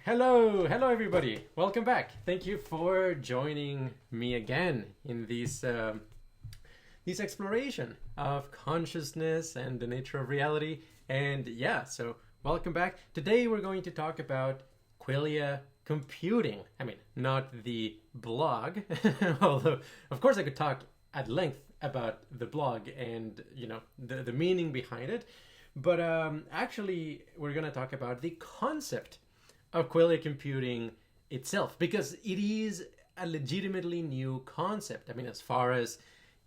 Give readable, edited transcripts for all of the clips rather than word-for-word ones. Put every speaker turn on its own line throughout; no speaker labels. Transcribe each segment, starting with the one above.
Hello everybody. Welcome back. Thank you for joining me again in this exploration of consciousness and the nature of reality. And yeah, so welcome back. Today we're going to talk about Qualia Computing. I mean, not the blog, although of course I could talk at length about the blog and the meaning behind it. But actually we're going to talk about the concept of Qualia Computing itself, because it is a legitimately new concept. I mean, as far as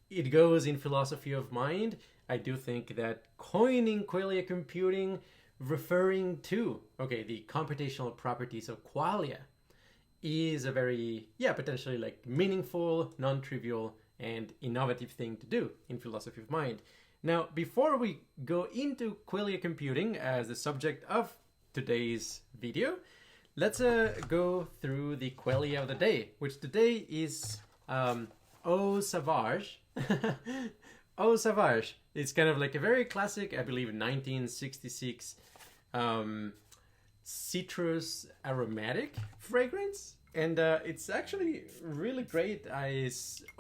it goes in philosophy of mind, I do think that coining Qualia Computing, referring to, the computational properties of qualia, is a very, potentially like meaningful, non-trivial, and innovative thing to do in philosophy of mind. Now, before we go into Qualia Computing as the subject of today's video, let's go through the Qualia of the day, which today is Eau Sauvage. Eau Sauvage. It's kind of like a very classic, I believe, 1966 citrus aromatic fragrance. And it's actually really great. I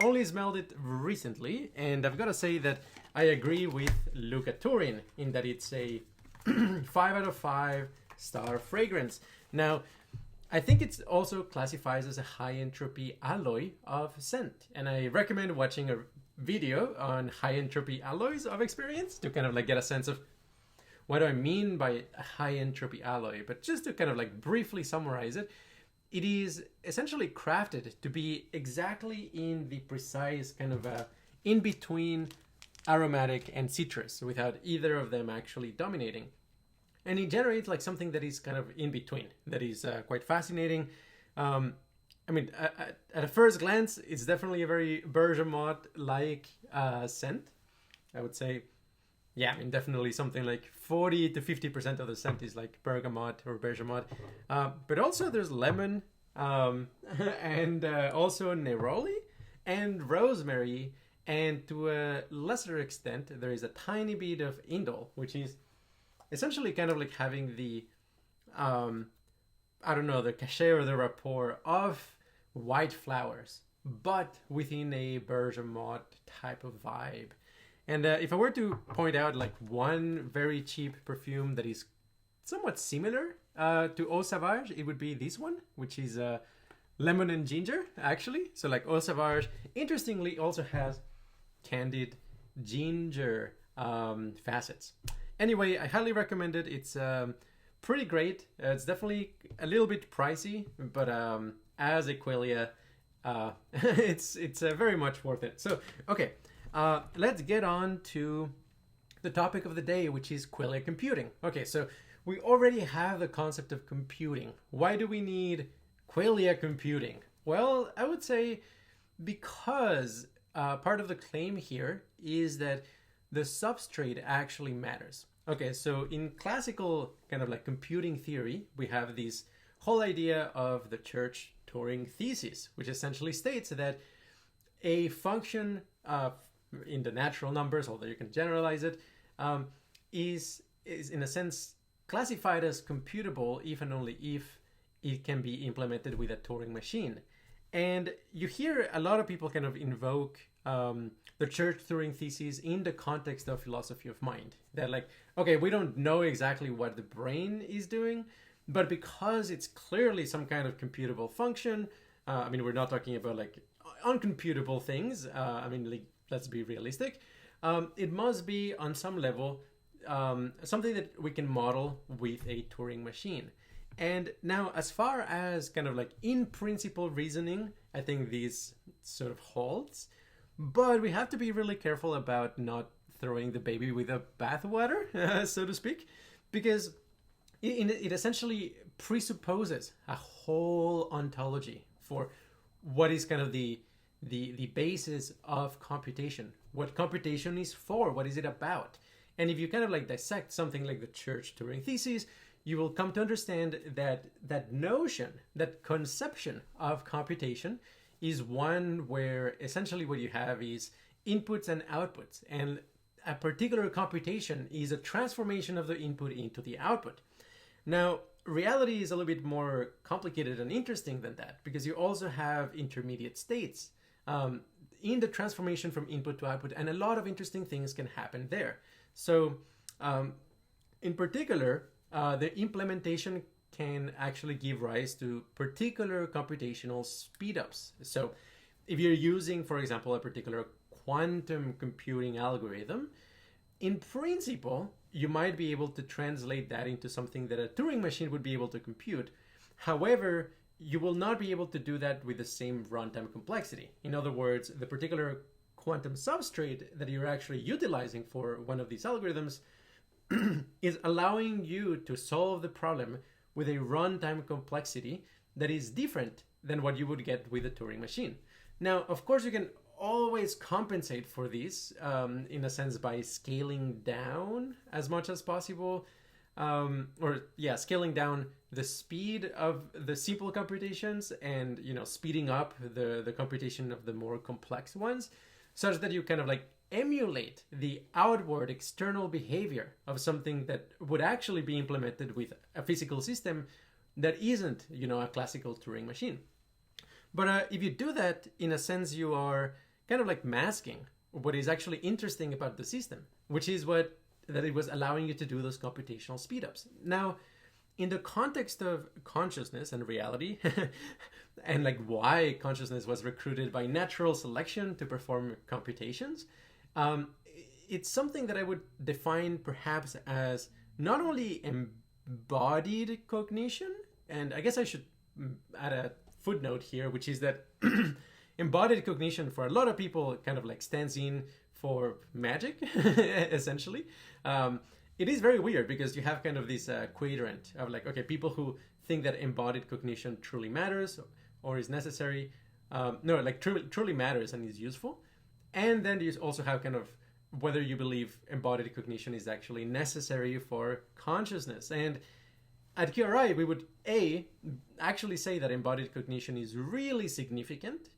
only smelled it recently, and I've got to say that I agree with Luca Turin in that it's a 5 out of 5 star fragrance. Now, I think it also classifies as a high entropy alloy of scent, and I recommend watching a video on high entropy alloys of experience to kind of like get a sense of what do I mean by a high entropy alloy. But just to kind of like briefly summarize it, it is essentially crafted to be exactly in the precise kind of in between aromatic and citrus without either of them actually dominating. And it generates like something that is kind of in between, that is quite fascinating. I mean, at a first glance, it's definitely a very bergamot-like scent. I would say, definitely something like 40 to 50% of the scent is like bergamot or bergamot. But also there's lemon and also neroli and rosemary. And to a lesser extent, there is a tiny bit of indole, which is essentially kind of like having the, the cachet or the rapport of white flowers, but within a bergamot type of vibe. And if I were to point out like one very cheap perfume that is somewhat similar to Eau Sauvage, it would be this one, which is lemon and ginger, actually. So like Eau Sauvage, interestingly, also has candied ginger facets. Anyway, I highly recommend it. It's pretty great. It's definitely a little bit pricey, but as a Qualia, it's very much worth it. So, okay, let's get on to the topic of the day, which is Qualia Computing. Okay, so we already have the concept of computing. Why do we need Qualia Computing? Well, I would say because part of the claim here is that the substrate actually matters. Okay, so in classical kind of like computing theory, we have this whole idea of the Church-Turing Thesis, which essentially states that a function in the natural numbers, although you can generalize it, is in a sense classified as computable if and only if it can be implemented with a Turing machine. And you hear a lot of people kind of invoke the Church-Turing Thesis in the context of philosophy of mind. That like, okay, we don't know exactly what the brain is doing, but because it's clearly some kind of computable function, we're not talking about like uncomputable things. Let's be realistic. It must be on some level something that we can model with a Turing machine. And now, as far as kind of like in principle reasoning, I think this sort of holds. But we have to be really careful about not throwing the baby with the bathwater, so to speak, because it essentially presupposes a whole ontology for what is kind of the basis of computation, what computation is for, what is it about. And if you kind of like dissect something like the Church-Turing Thesis, you will come to understand that that notion, that conception of computation is one where essentially what you have is inputs and outputs. And a particular computation is a transformation of the input into the output. Now, reality is a little bit more complicated and interesting than that, because you also have intermediate states in the transformation from input to output, and a lot of interesting things can happen there. So in particular, the implementation can actually give rise to particular computational speedups. So if you're using, for example, a particular quantum computing algorithm, in principle, you might be able to translate that into something that a Turing machine would be able to compute. However, you will not be able to do that with the same runtime complexity. In other words, the particular quantum substrate that you're actually utilizing for one of these algorithms is allowing you to solve the problem with a runtime complexity that is different than what you would get with a Turing machine. Now, of course, you can always compensate for this in a sense by scaling down as much as possible, scaling down the speed of the simple computations and speeding up the computation of the more complex ones, such that you kind of like emulate the outward external behavior of something that would actually be implemented with a physical system that isn't a classical Turing machine. But if you do that, in a sense, you are kind of like masking what is actually interesting about the system, which is that it was allowing you to do those computational speedups. Now, in the context of consciousness and reality, and like why consciousness was recruited by natural selection to perform computations, it's something that I would define perhaps as not only embodied cognition, and I guess I should add a footnote here, which is that embodied cognition for a lot of people kind of like stands in for magic, essentially. It is very weird because you have kind of this quadrant of like, okay, people who think that embodied cognition truly matters or is necessary, truly matters and is useful. And then you also have kind of whether you believe embodied cognition is actually necessary for consciousness. And at QRI, we would actually say that embodied cognition is really significant,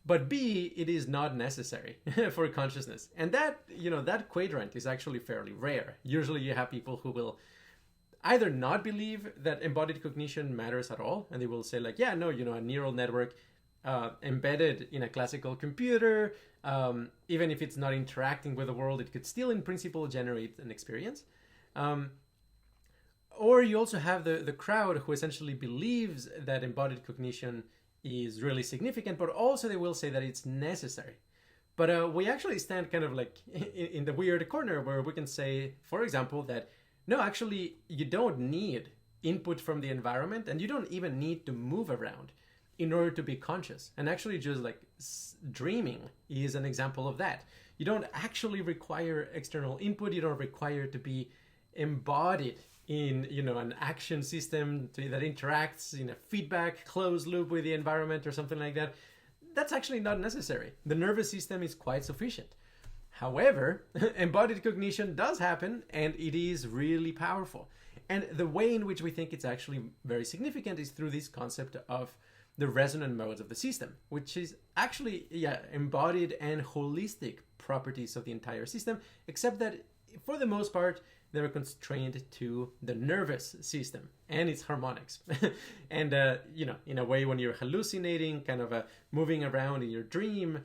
but B, it is not necessary for consciousness. And that, that quadrant is actually fairly rare. Usually you have people who will either not believe that embodied cognition matters at all, and they will say like, yeah, no, a neural network embedded in a classical computer, even if it's not interacting with the world, it could still in principle generate an experience. Or you also have the crowd who essentially believes that embodied cognition is really significant, but also they will say that it's necessary. But we actually stand kind of like in the weird corner where we can say, for example, that no, actually, you don't need input from the environment, and you don't even need to move around in order to be conscious. And actually just like dreaming is an example of that. You don't actually require external input. You don't require to be embodied in an action system that interacts in a feedback closed loop with the environment or something like that. That's actually not necessary. The nervous system is quite sufficient. However, embodied cognition does happen, and it is really powerful. And the way in which we think it's actually very significant is through this concept of the resonant modes of the system, which is actually embodied and holistic properties of the entire system, except that for the most part, they're constrained to the nervous system and its harmonics. And, in a way, when you're hallucinating, kind of moving around in your dream,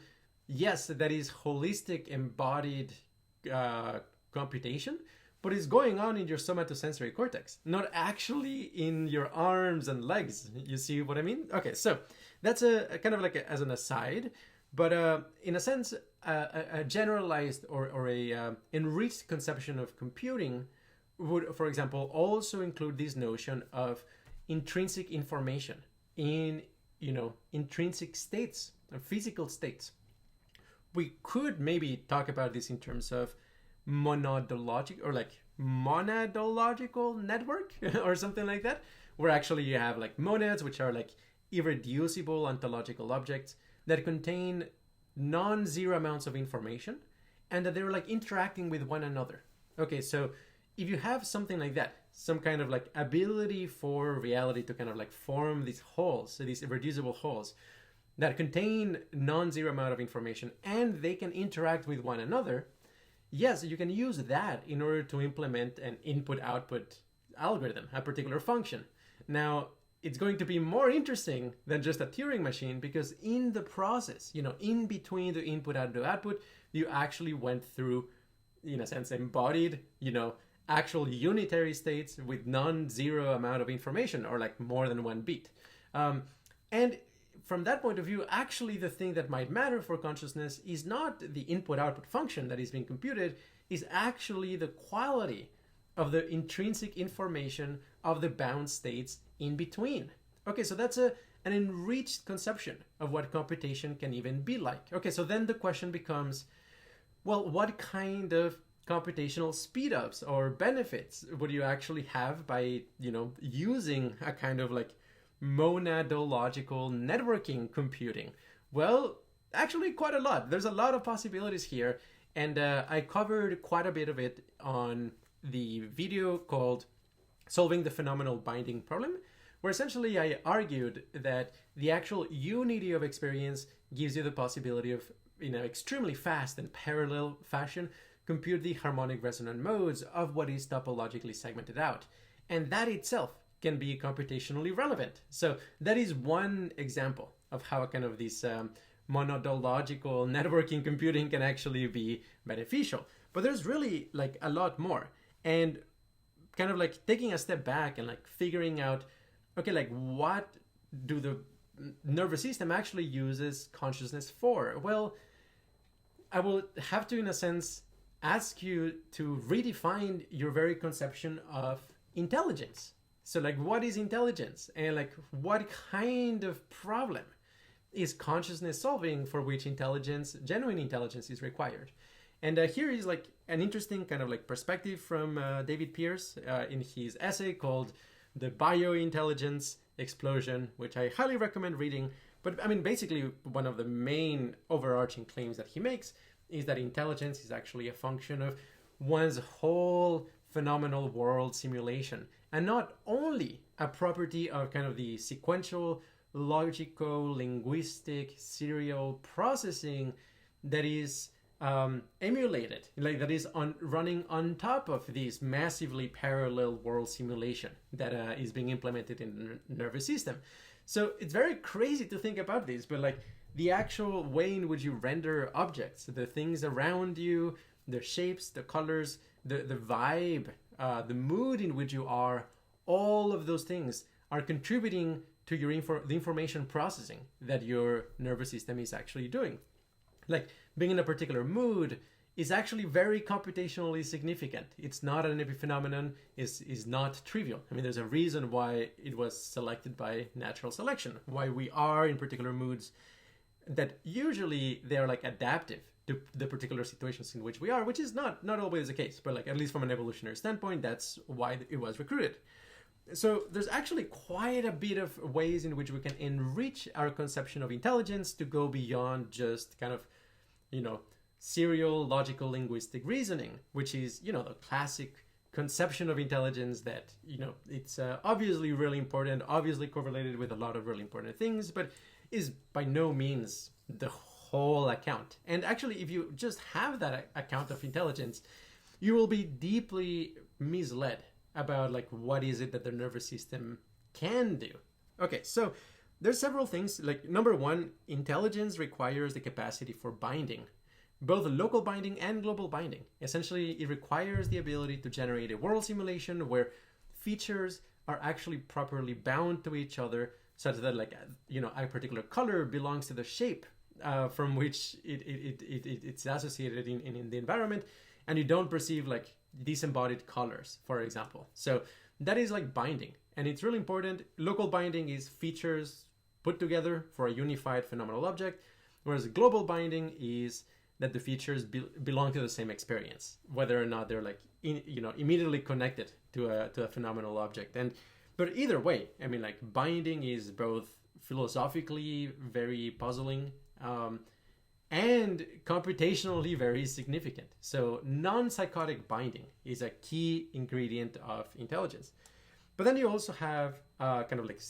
yes, that is holistic embodied computation, but it's going on in your somatosensory cortex, not actually in your arms and legs. You see what I mean? Okay, so that's a kind of like as an aside, but in a sense, a generalized or a enriched conception of computing would, for example, also include this notion of intrinsic information in, intrinsic states, physical states. We could maybe talk about this in terms of monadological network or something like that, where actually you have like monads, which are like irreducible ontological objects that contain non-zero amounts of information and that they're like interacting with one another. Okay, so if you have something like that, some kind of like ability for reality to kind of like form these wholes, so these irreducible wholes that contain non-zero amount of information and they can interact with one another, yes, you can use that in order to implement an input-output algorithm, a particular function. Now, it's going to be more interesting than just a Turing machine, because in the process, in between the input and the output, you actually went through, in a sense, embodied, actual unitary states with non-zero amount of information, or like more than one bit. And from that point of view, actually the thing that might matter for consciousness is not the input-output function that is being computed, is actually the quality of the intrinsic information of the bound states in between. Okay, so that's an enriched conception of what computation can even be like. Okay, so then the question becomes, well, what kind of computational speedups or benefits would you actually have by, using a kind of like monadological networking computing? Well, actually quite a lot. There's a lot of possibilities here, and I covered quite a bit of it on the video called Solving the Phenomenal Binding Problem, where essentially I argued that the actual unity of experience gives you the possibility of, in an extremely fast and parallel fashion, compute the harmonic resonant modes of what is topologically segmented out. And that itself can be computationally relevant. So that is one example of how kind of this monadological networking computing can actually be beneficial. But there's really like a lot more. And kind of like taking a step back and like figuring out, okay, like what do the nervous system actually uses consciousness for? Well, I will have to, in a sense, ask you to redefine your very conception of intelligence. So like, what is intelligence? And like, what kind of problem is consciousness solving for which intelligence, genuine intelligence, is required? And here is like an interesting kind of like perspective from David Pearce in his essay called The Biointelligence Explosion, which I highly recommend reading. But I mean, basically, one of the main overarching claims that he makes is that intelligence is actually a function of one's whole phenomenal world simulation, and not only a property of kind of the sequential, logical, linguistic, serial processing that is emulated, like that is running on top of this massively parallel world simulation that is being implemented in the nervous system. So it's very crazy to think about this, but like the actual way in which you render objects, the things around you, the shapes, the colors, the vibe, the mood in which you are, all of those things are contributing to your the information processing that your nervous system is actually doing. Like being in a particular mood is actually very computationally significant. It's not an epiphenomenon, is not trivial. I mean, there's a reason why it was selected by natural selection, why we are in particular moods that usually they're like adaptive to the particular situations in which we are, which is not always the case, but like at least from an evolutionary standpoint, that's why it was recruited. So there's actually quite a bit of ways in which we can enrich our conception of intelligence to go beyond just kind of, serial logical linguistic reasoning, which is, the classic conception of intelligence that, it's obviously really important, obviously correlated with a lot of really important things, but is by no means the whole account. And actually, if you just have that account of intelligence, you will be deeply misled about like what is it that the nervous system can do. Okay, so there's several things. Like number one, intelligence requires the capacity for binding, both local binding and global binding. Essentially, it requires the ability to generate a world simulation where features are actually properly bound to each other, such that like a particular color belongs to the shape from which it's associated in the environment, and you don't perceive like disembodied colors, for example. So that is like binding, and it's really important. Local binding is features put together for a unified phenomenal object, whereas global binding is that the features belong to the same experience, whether or not they're like immediately connected to a phenomenal object. But either way, I mean, like binding is both philosophically very puzzling and computationally very significant. So non-psychotic binding is a key ingredient of intelligence. But then you also have kind of like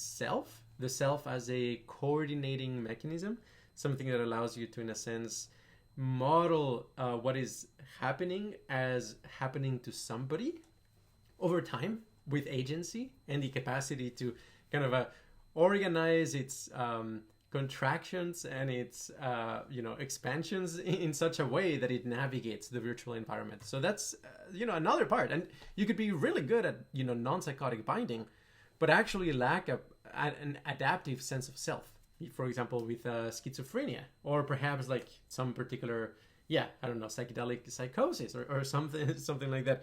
the self as a coordinating mechanism, something that allows you to, in a sense, model what is happening as happening to somebody over time. with agency and the capacity to kind of organize its contractions and its expansions in such a way that it navigates the virtual environment. So that's another part. And you could be really good at non-psychotic binding, but actually lack an adaptive sense of self. For example, with schizophrenia, or perhaps like some particular psychedelic psychosis or something like that.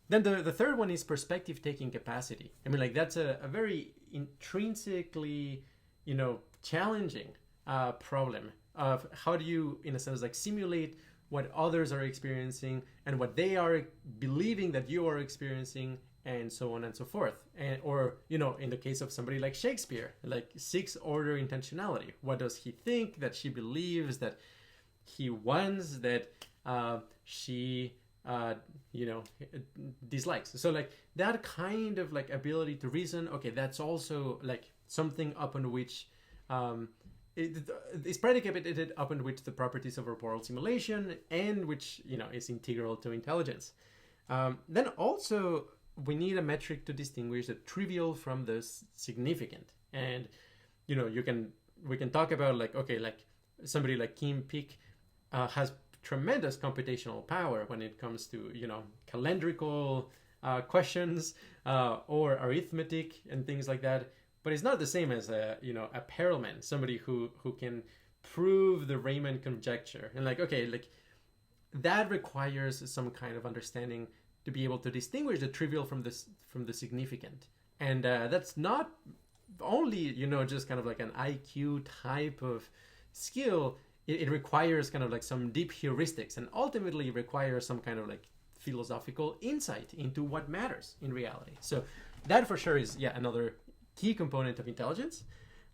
Then the third one is perspective taking capacity. I mean, like that's a very intrinsically challenging problem of how do you, in a sense, like simulate what others are experiencing and what they are believing that you are experiencing, and so on and so forth. And or in the case of somebody like Shakespeare, like sixth order intentionality. What does he think that she believes that he wants that she dislikes? So like that kind of like ability to reason, okay, that's also like something upon which is predicated upon which the properties of real world simulation, and which is integral to intelligence. Then also we need a metric to distinguish the trivial from the significant. And we can talk about like, okay, like somebody like Kim Peek has tremendous computational power when it comes to calendrical questions or arithmetic and things like that. But it's not the same as a Perelman, somebody who can prove the Riemann conjecture. And like, okay, like that requires some kind of understanding to be able to distinguish the trivial from the significant. And that's not only just kind of like an IQ type of skill. It requires kind of like some deep heuristics, and ultimately requires some kind of like philosophical insight into what matters in reality. So that for sure is another key component of intelligence.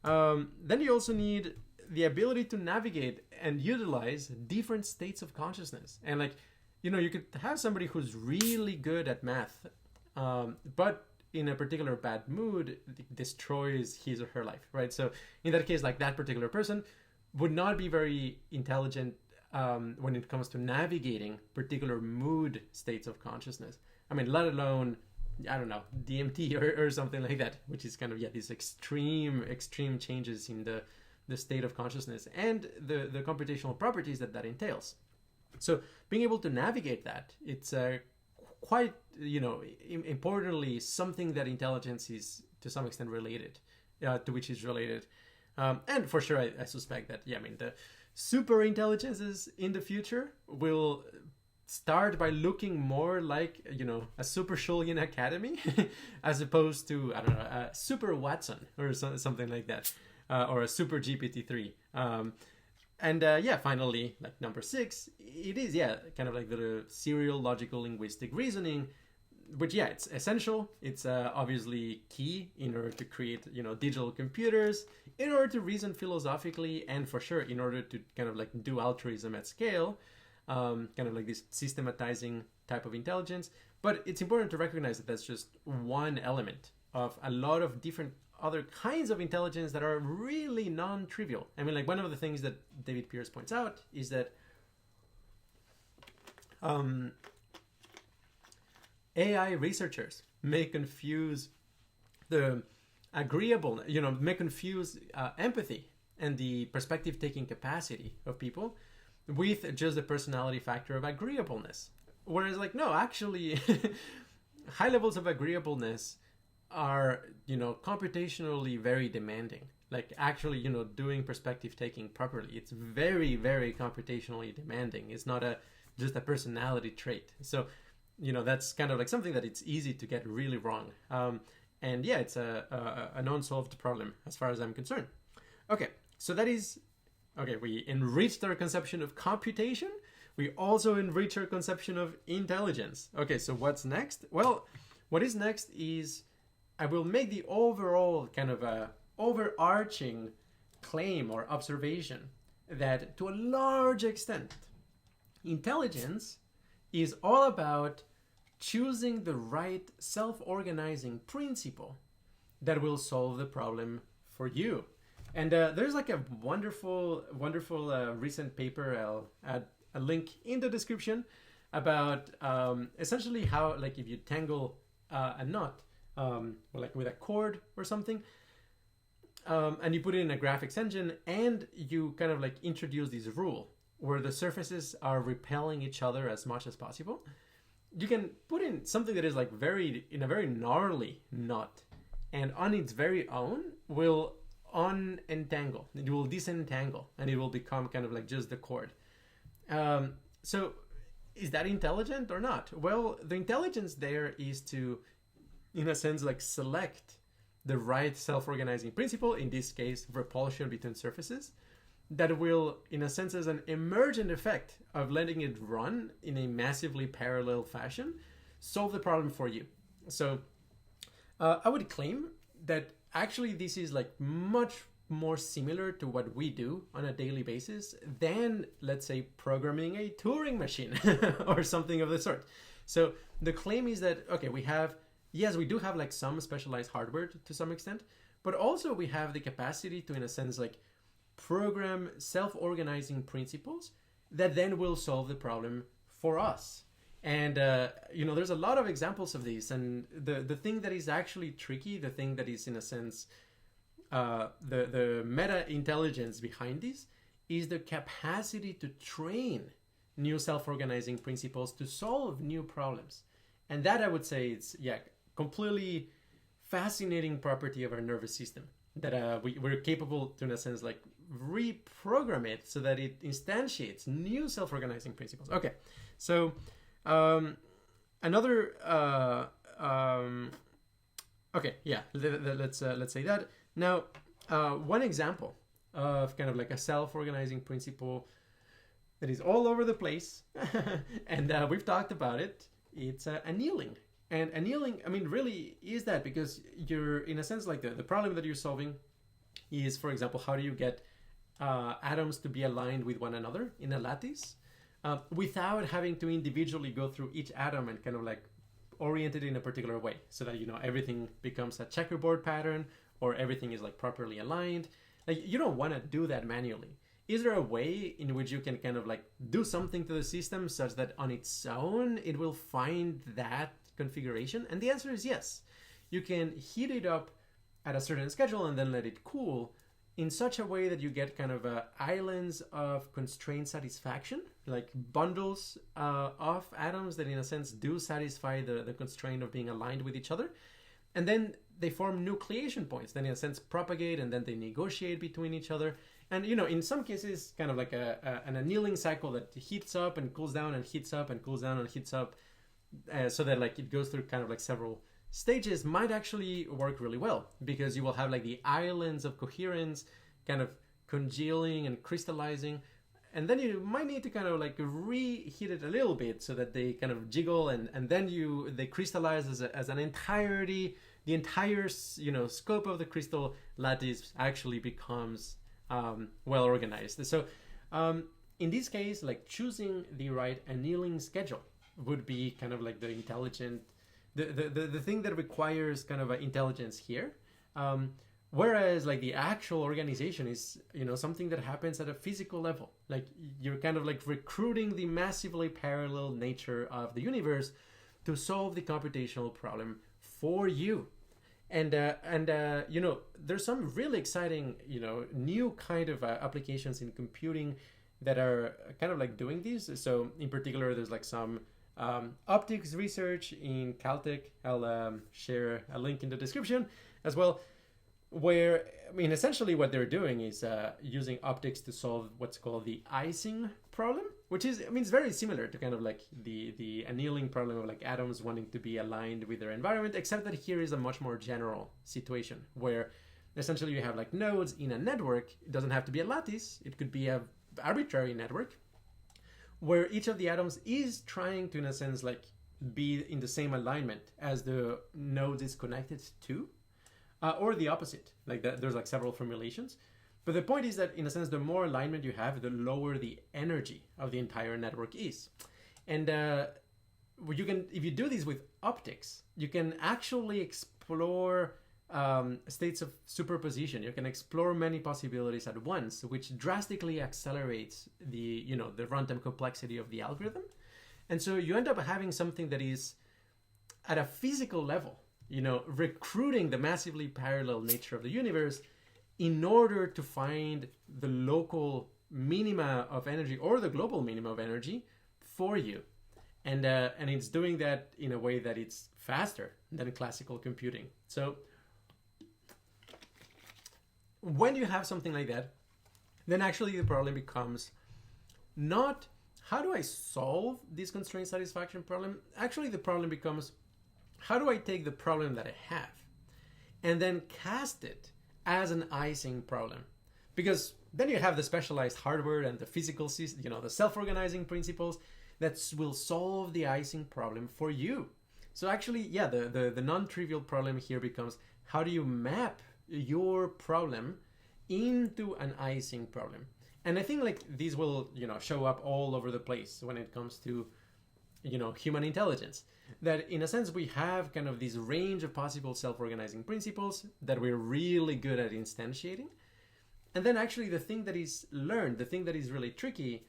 Then you also need the ability to navigate and utilize different states of consciousness. And like, you could have somebody who's really good at math, but in a particular bad mood, destroys his or her life, right? So in that case, like that particular person would not be very intelligent when it comes to navigating particular mood states of consciousness. I mean, let alone, I don't know, DMT or something like that, which is kind of, these extreme changes in the state of consciousness and the computational properties that entails. So being able to navigate that, it's quite, importantly, something that intelligence is to some extent related, to which is related. And for sure, I suspect that, the super intelligences in the future will start by looking more like, a super Schulgen Academy as opposed to, I don't know, a super Watson or something like that, or a super GPT-3. And finally, like number 6, it is, kind of like the serial logical linguistic reasoning, which, it's essential. It's obviously key in order to create, digital computers, in order to reason philosophically, and for sure, in order to kind of like do altruism at scale, kind of like this systematizing type of intelligence. But it's important to recognize that that's just one element of a lot of different other kinds of intelligence that are really non-trivial. I mean, like one of the things that David Pearce points out is that AI researchers may confuse the agreeable, may confuse empathy and the perspective-taking capacity of people with just the personality factor of agreeableness. Whereas, like, no, actually, high levels of agreeableness are, computationally very demanding. Like, actually, doing perspective taking properly, it's very, very computationally demanding. It's not just a personality trait. So, that's kind of like something that it's easy to get really wrong. And it's an unsolved problem as far as I'm concerned. Okay, so that is, we enriched our conception of computation. We also enrich our conception of intelligence. Okay, so what's next? Well, what is next is I will make the overall kind of overarching claim or observation that to a large extent, intelligence is all about choosing the right self-organizing principle that will solve the problem for you. And there's like a wonderful recent paper. I'll add a link in the description about essentially how, like, if you tangle a knot, like with a cord or something, and you put it in a graphics engine, and you kind of like introduce this rule where the surfaces are repelling each other as much as possible, you can put in something that is like in a very gnarly knot, and on its very own will unentangle, it will disentangle, and it will become kind of like just the cord. So is that intelligent or not? Well, the intelligence there is to, in a sense, like select the right self-organizing principle, in this case, repulsion between surfaces, that will, in a sense, as an emergent effect of letting it run in a massively parallel fashion, solve the problem for you. So I would claim that actually this is like much more similar to what we do on a daily basis than, let's say, programming a Turing machine or something of the sort. So the claim is that, okay, we do have like some specialized hardware to some extent, but also we have the capacity to, in a sense, like program self-organizing principles that then will solve the problem for us. And there's a lot of examples of these, and the thing that is actually tricky, the thing that is, in a sense, the meta intelligence behind this, is the capacity to train new self-organizing principles to solve new problems. And that, I would say, it's completely fascinating property of our nervous system, that we're capable to, in a sense, like reprogram it so that it instantiates new self-organizing principles. Okay, so let's say that. Now, one example of kind of like a self-organizing principle that is all over the place, and we've talked about it, it's annealing. And annealing, I mean, really is that, because you're, in a sense, like the problem that you're solving is, for example, how do you get atoms to be aligned with one another in a lattice without having to individually go through each atom and kind of like orient it in a particular way, so that, everything becomes a checkerboard pattern, or everything is like properly aligned. Like, you don't want to do that manually. Is there a way in which you can kind of like do something to the system such that on its own it will find that configuration? And the answer is yes. You can heat it up at a certain schedule and then let it cool in such a way that you get kind of islands of constraint satisfaction, like bundles of atoms that, in a sense, do satisfy the constraint of being aligned with each other. And then they form nucleation points, then, in a sense, propagate, and then they negotiate between each other. And, in some cases, kind of like an annealing cycle that heats up and cools down and heats up and cools down and heats up, so that like it goes through kind of like several stages, might actually work really well, because you will have like the islands of coherence kind of congealing and crystallizing, and then you might need to kind of like reheat it a little bit so that they kind of jiggle, and then they crystallize as an entirety. The entire scope of the crystal lattice actually becomes well organized. So in this case, like choosing the right annealing schedule would be kind of like the intelligent, the thing that requires kind of intelligence here. Whereas like the actual organization is, something that happens at a physical level. Like you're kind of like recruiting the massively parallel nature of the universe to solve the computational problem for you. And there's some really exciting, new kind of applications in computing that are kind of like doing these. So in particular, there's like some optics research in Caltech. I'll share a link in the description as well, where, essentially what they're doing is using optics to solve what's called the icing problem, which is, it's very similar to kind of like the annealing problem of like atoms wanting to be aligned with their environment, except that here is a much more general situation where essentially you have like nodes in a network. It doesn't have to be a lattice. It could be a arbitrary network where each of the atoms is trying to, in a sense, like be in the same alignment as the node is connected to, or the opposite. Like that, there's like several formulations. But the point is that, in a sense, the more alignment you have, the lower the energy of the entire network is. And you can, if you do this with optics, you can actually explore states of superposition. You can explore many possibilities at once, which drastically accelerates the runtime complexity of the algorithm. And so you end up having something that is at a physical level, recruiting the massively parallel nature of the universe in order to find the local minima of energy or the global minima of energy for you. And it's doing that in a way that it's faster than classical computing. So when you have something like that, then actually the problem becomes not how do I solve this constraint satisfaction problem? Actually, the problem becomes how do I take the problem that I have and then cast it as an icing problem? Because then you have the specialized hardware and the physical system, the self-organizing principles that will solve the icing problem for you. So actually, yeah, the non-trivial problem here becomes how do you map your problem into an icing problem? And I think like these will, show up all over the place when it comes to, human intelligence. That in a sense, we have kind of this range of possible self-organizing principles that we're really good at instantiating. And then actually the thing that is learned, the thing that is really tricky,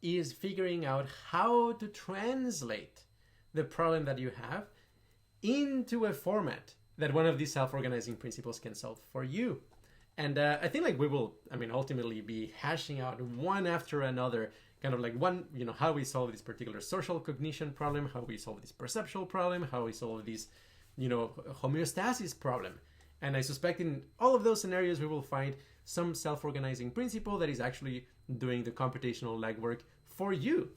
is figuring out how to translate the problem that you have into a format that one of these self-organizing principles can solve for you. And I think like we will, ultimately be hashing out one after another, kind of like one, how we solve this particular social cognition problem, how we solve this perceptual problem, how we solve this, homeostasis problem. And I suspect in all of those scenarios, we will find some self-organizing principle that is actually doing the computational legwork for you.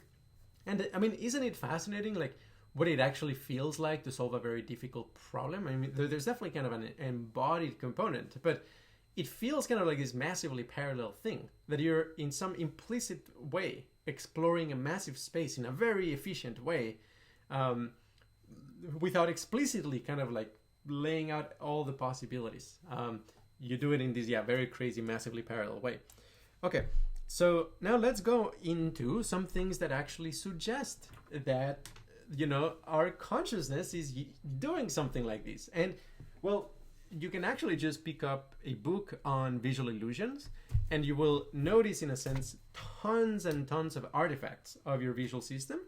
And isn't it fascinating, like what it actually feels like to solve a very difficult problem? There's definitely kind of an embodied component, but it feels kind of like this massively parallel thing that you're in some implicit way exploring a massive space in a very efficient way, without explicitly kind of like laying out all the possibilities. You do it in this, very crazy, massively parallel way. Okay, so now let's go into some things that actually suggest that, our consciousness is doing something like this. And, well, you can actually just pick up a book on visual illusions, and you will notice, in a sense, tons and tons of artifacts of your visual system.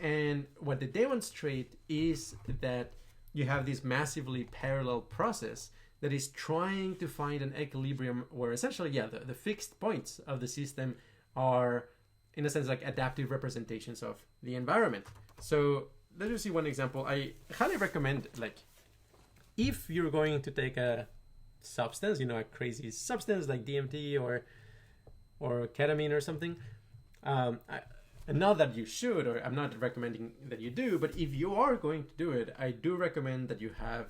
And what they demonstrate is that you have this massively parallel process that is trying to find an equilibrium where essentially, the fixed points of the system are, in a sense, like adaptive representations of the environment. So let's just see one example. I highly recommend, like, if you're going to take a substance, a crazy substance like DMT or ketamine or something, and not that you should, or I'm not recommending that you do, but if you are going to do it, I do recommend that you have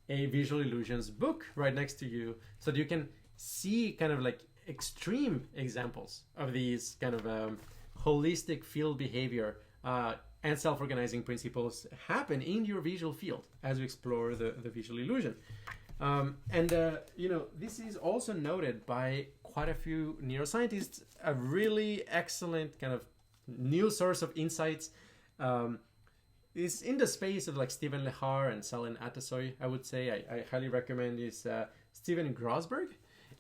a visual illusions book right next to you so that you can see kind of like extreme examples of these kind of holistic field behavior and self-organizing principles happen in your visual field as you explore the visual illusion. This is also noted by quite a few neuroscientists, a really excellent kind of new source of insights. Is in the space of like Stephen Lehar and Salen Atasoy, I would say. I highly recommend is Stephen Grosberg.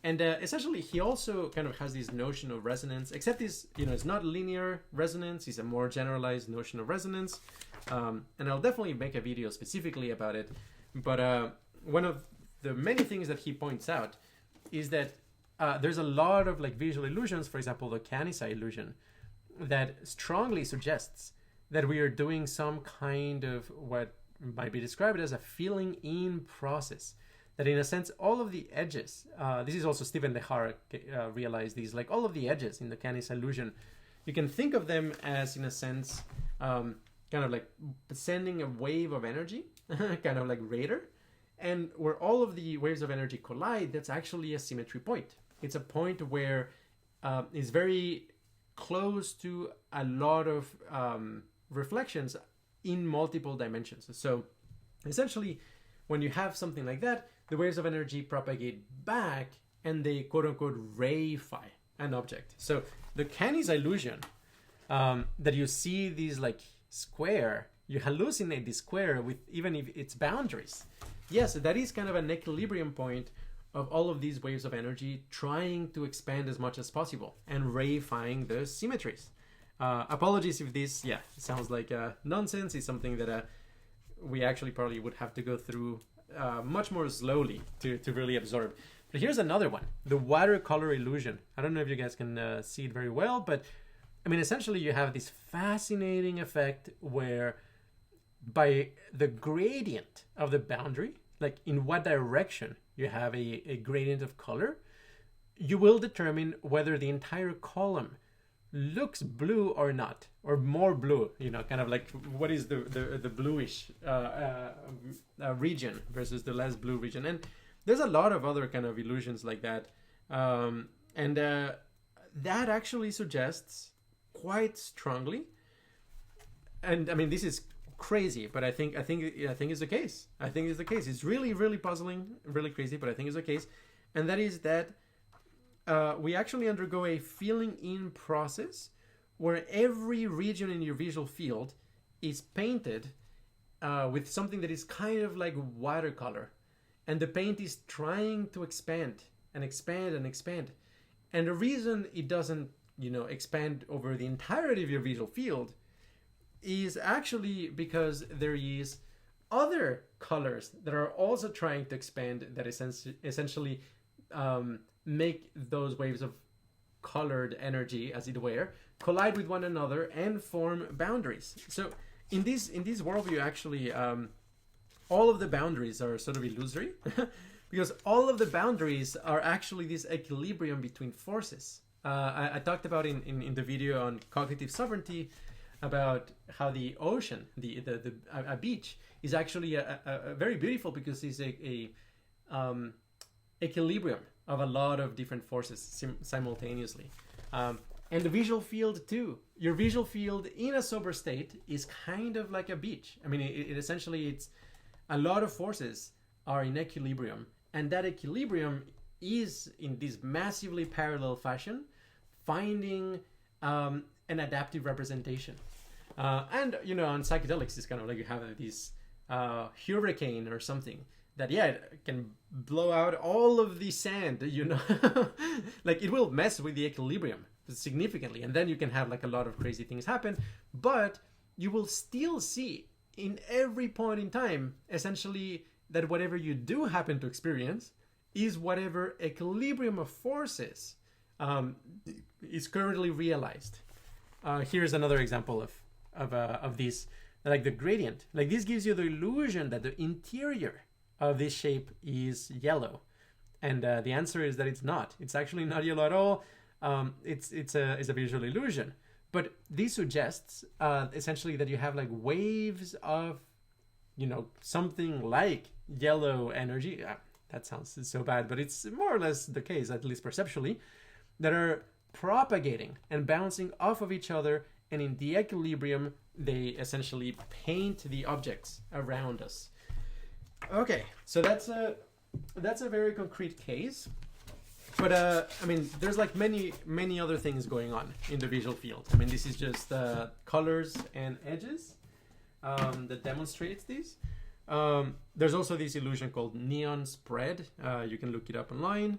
And essentially, he also kind of has this notion of resonance, except it's not linear resonance. It's a more generalized notion of resonance. And I'll definitely make a video specifically about it. But one of the many things that he points out is that there's a lot of like visual illusions, for example, the Kanisa illusion, that strongly suggests that we are doing some kind of what might be described as a filling in process. That in a sense, all of the edges, this is also Stephen Lehar realized these, like all of the edges in the Canis illusion, you can think of them as, in a sense, kind of like sending a wave of energy, kind of like radar. And where all of the waves of energy collide, that's actually a symmetry point. It's a point where it's very close to a lot of reflections in multiple dimensions. So essentially, when you have something like that, the waves of energy propagate back and they quote-unquote reify an object. So the Canis illusion, that you see these like square, you hallucinate the square with even if its boundaries. Yes, that is kind of an equilibrium point of all of these waves of energy trying to expand as much as possible and reifying the symmetries. Apologies if this, sounds like nonsense. It's something that we actually probably would have to go through much more slowly to really absorb. But here's another one, the watercolor illusion. I don't know if you guys can see it very well, but I mean, essentially you have this fascinating effect where by the gradient of the boundary, like in what direction you have a gradient of color, you will determine whether the entire column looks blue or not, or more blue, you know, kind of like what is the bluish region versus the less blue region. And there's a lot of other kind of illusions like that. And that actually suggests quite strongly, and I mean, this is crazy, but I think it's the case. I think it's the case. It's really, really puzzling, really crazy, but I think it's the case. And that is that we actually undergo a filling in process where every region in your visual field is painted with something that is kind of like watercolor. And the paint is trying to expand and expand and expand. And the reason it doesn't, you know, expand over the entirety of your visual field is actually because there is other colors that are also trying to expand, that essentially make those waves of colored energy, as it were, collide with one another and form boundaries. So in this worldview, actually, all of the boundaries are sort of illusory because all of the boundaries are actually this equilibrium between forces. I talked about in the video on cognitive sovereignty about how the ocean, a beach, is actually a very beautiful because it's a equilibrium of a lot of different forces simultaneously. And the visual field too. Your visual field in a sober state is kind of like a beach. I mean, it essentially, it's a lot of forces are in equilibrium, and that equilibrium is in this massively parallel fashion finding an adaptive representation. And, you know, on psychedelics, it's kind of like you have this hurricane or something that, yeah, it can blow out all of the sand, you know, like it will mess with the equilibrium significantly. And then you can have like a lot of crazy things happen, but you will still see in every point in time, essentially, that whatever you do happen to experience is whatever equilibrium of forces is currently realized. Here's another example of this, like the gradient. Like this gives you the illusion that the interior of this shape is yellow, and the answer is that it's not. It's actually not yellow at all. It's a visual illusion. But this suggests essentially that you have like waves of, you know, something like yellow energy. That sounds so bad, but it's more or less the case, at least perceptually, that are propagating and bouncing off of each other, and in the equilibrium, they essentially paint the objects around us. Okay, so that's a very concrete case. But I mean, there's like many other things going on in the visual field. I mean, this is just colors and edges that demonstrates these. There's also this illusion called neon spread. You can look it up online.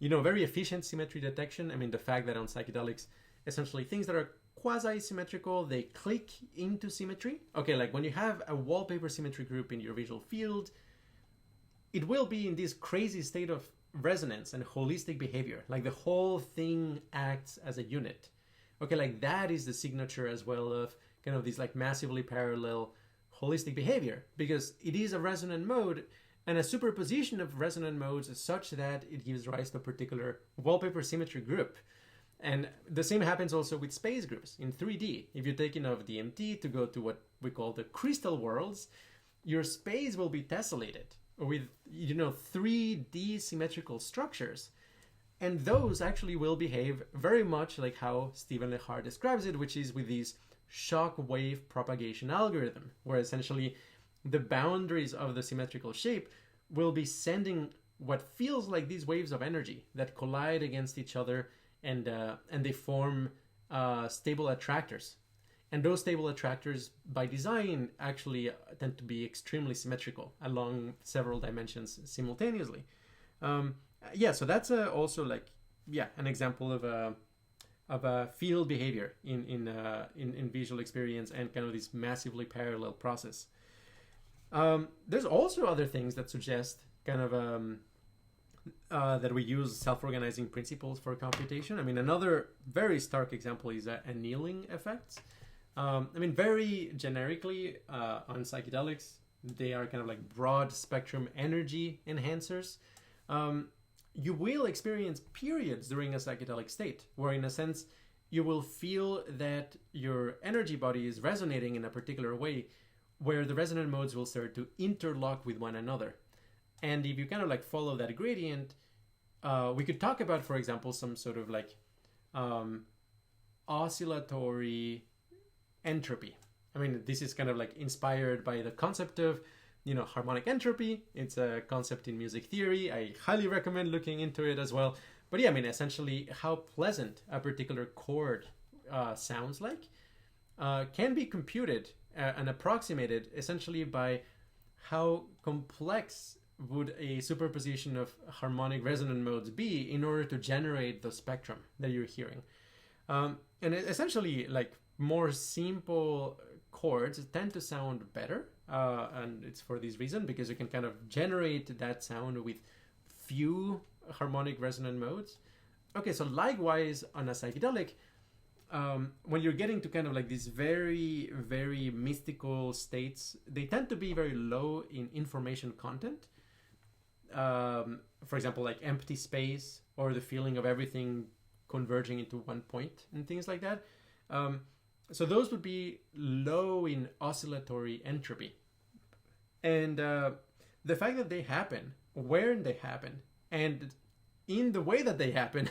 You know, very efficient symmetry detection. I mean, the fact that on psychedelics, essentially things that are quasi-symmetrical, they click into symmetry. Okay, like when you have a wallpaper symmetry group in your visual field, it will be in this crazy state of resonance and holistic behavior. Like the whole thing acts as a unit. Okay, like that is the signature as well of kind of this like massively parallel holistic behavior, because it is a resonant mode and a superposition of resonant modes such that it gives rise to a particular wallpaper symmetry group. And the same happens also with space groups in 3D. If you're taking off DMT to go to what we call the crystal worlds, your space will be tessellated with, you know, 3D symmetrical structures. And those actually will behave very much like how Stephen Lehart describes it, which is with this shock wave propagation algorithm, where essentially the boundaries of the symmetrical shape will be sending what feels like these waves of energy that collide against each other, and they form stable attractors. And those stable attractors, by design, actually tend to be extremely symmetrical along several dimensions simultaneously. Yeah, so that's also like, yeah, an example of field behavior in visual experience and kind of this massively parallel process. There's also other things that suggest kind of that we use self-organizing principles for computation. I mean, another very stark example is annealing effects. I mean, very generically on psychedelics, they are kind of like broad spectrum energy enhancers. You will experience periods during a psychedelic state where, in a sense, you will feel that your energy body is resonating in a particular way, where the resonant modes will start to interlock with one another. And if you kind of like follow that gradient, we could talk about, for example, some sort of like oscillatory entropy. I mean, this is kind of like inspired by the concept of, harmonic entropy. It's a concept in music theory. I highly recommend looking into it as well. But yeah, I mean, essentially how pleasant a particular chord sounds like can be computed and approximated essentially by how complex would a superposition of harmonic resonant modes be in order to generate the spectrum that you're hearing. And essentially, like, more simple chords tend to sound better, and it's for this reason, because you can kind of generate that sound with few harmonic resonant modes. Okay, so likewise on a psychedelic, when you're getting to kind of like these very, very mystical states, they tend to be very low in information content. For example, like empty space, or the feeling of everything converging into one point and things like that. So those would be low in oscillatory entropy. And the fact that they happen, where they happen, and in the way that they happen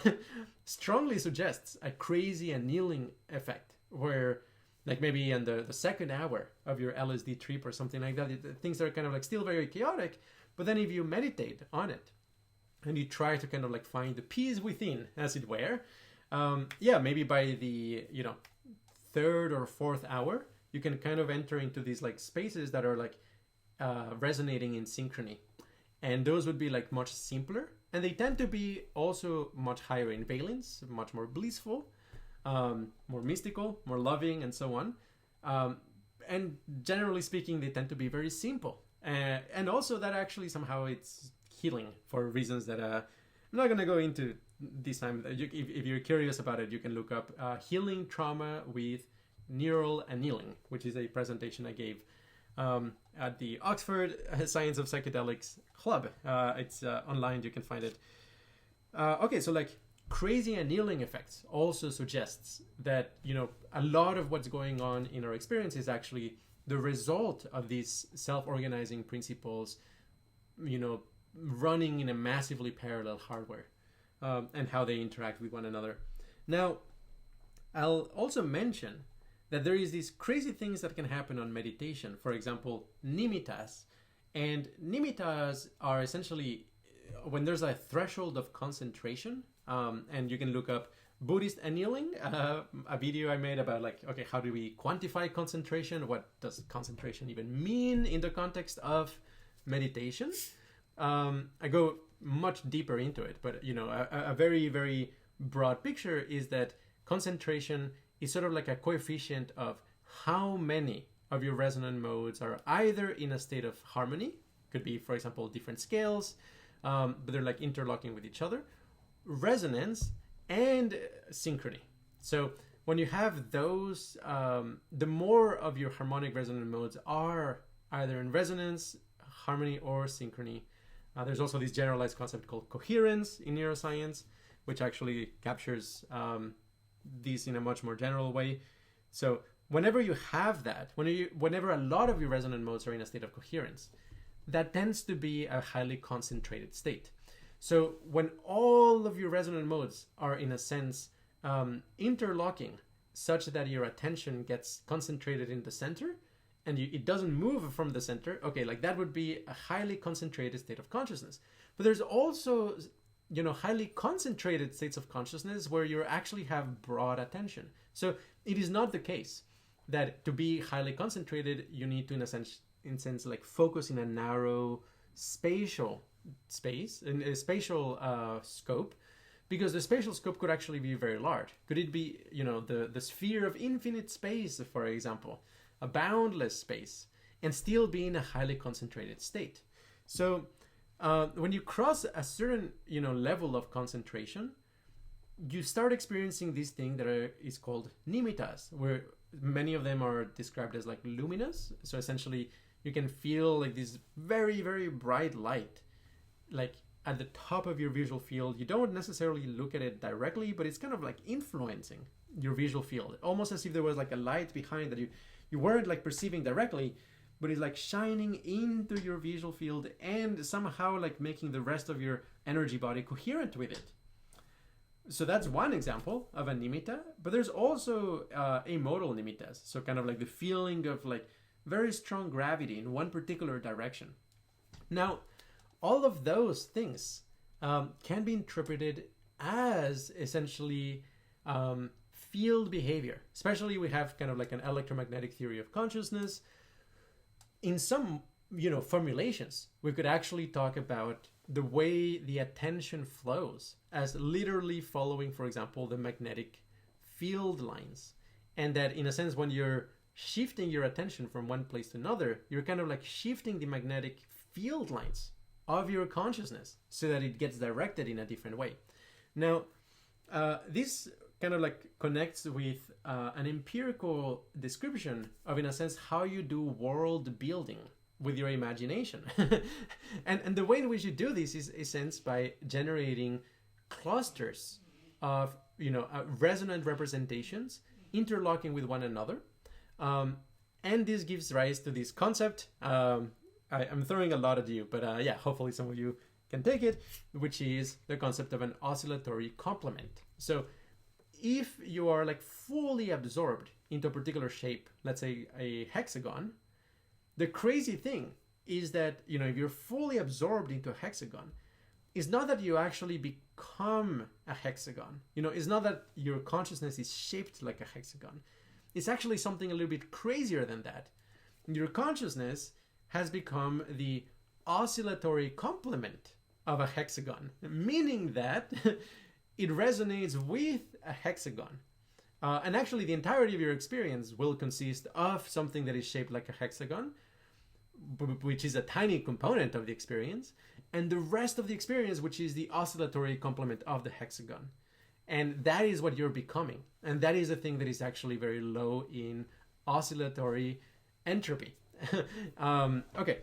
strongly suggests a crazy annealing effect, where like maybe in the second hour of your LSD trip or something like that, things are kind of like still very chaotic. But then if you meditate on it and you try to kind of like find the peace within, as it were, maybe by the, third or fourth hour, you can kind of enter into these like spaces that are like resonating in synchrony. And those would be like much simpler. And they tend to be also much higher in valence, much more blissful, more mystical, more loving, and so on. And generally speaking, they tend to be very simple. And also that actually somehow it's healing for reasons that I'm not going to go into this time. If you're curious about it, you can look up Healing Trauma with Neural Annealing, which is a presentation I gave at the Oxford Science of Psychedelics Club. It's online, you can find it. Okay, so like crazy annealing effects also suggests that, a lot of what's going on in our experience is actually the result of these self-organizing principles, running in a massively parallel hardware, and how they interact with one another. Now, I'll also mention that there is these crazy things that can happen on meditation. For example, nimittas. And nimittas are essentially when there's a threshold of concentration, and you can look up Buddhist annealing, a video I made about like, okay, how do we quantify concentration? What does concentration even mean in the context of meditation? I go much deeper into it, but a very, very broad picture is that concentration is sort of like a coefficient of how many of your resonant modes are either in a state of harmony, could be, for example, different scales, but they're like interlocking with each other, resonance, and synchrony. So when you have those, the more of your harmonic resonant modes are either in resonance, harmony, or synchrony. There's also this generalized concept called coherence in neuroscience, which actually captures these in a much more general way. So whenever you have that, whenever a lot of your resonant modes are in a state of coherence, that tends to be a highly concentrated state. So when all of your resonant modes are, in a sense, interlocking such that your attention gets concentrated in the center and it doesn't move from the center, okay, like that would be a highly concentrated state of consciousness. But there's also, highly concentrated states of consciousness where you actually have broad attention. So it is not the case that to be highly concentrated, you need to, in a sense, like focus in a narrow spatial space, in a spatial scope, because the spatial scope could actually be very large. Could it be, the sphere of infinite space, for example, a boundless space, and still be in a highly concentrated state? So when you cross a certain, level of concentration, you start experiencing this thing that is called nimittas, where many of them are described as like luminous. So essentially, you can feel like this very, very bright light, like at the top of your visual field. You don't necessarily look at it directly, but it's kind of like influencing your visual field, almost as if there was like a light behind that you weren't like perceiving directly, but it's like shining into your visual field and somehow like making the rest of your energy body coherent with it. So that's one example of a nimitta, but there's also amodal nimittas. So kind of like the feeling of like very strong gravity in one particular direction. Now, all of those things can be interpreted as essentially field behavior. Especially we have kind of like an electromagnetic theory of consciousness. In some, formulations, we could actually talk about the way the attention flows as literally following, for example, the magnetic field lines. And that in a sense, when you're shifting your attention from one place to another, you're kind of like shifting the magnetic field lines of your consciousness so that it gets directed in a different way. Now, this kind of like connects with an empirical description of, in a sense, how you do world building with your imagination. and the way in which you do this is, in a sense, by generating clusters of, resonant representations interlocking with one another. And this gives rise to this concept. I'm throwing a lot at you, but hopefully some of you can take it, which is the concept of an oscillatory complement. So if you are like fully absorbed into a particular shape, let's say a hexagon, the crazy thing is that, if you're fully absorbed into a hexagon, it's not that you actually become a hexagon. It's not that your consciousness is shaped like a hexagon. It's actually something a little bit crazier than that. Your consciousness has become the oscillatory complement of a hexagon, meaning that it resonates with a hexagon. And actually, the entirety of your experience will consist of something that is shaped like a hexagon, which is a tiny component of the experience, and the rest of the experience, which is the oscillatory complement of the hexagon. And that is what you're becoming. And that is a thing that is actually very low in oscillatory entropy. Okay.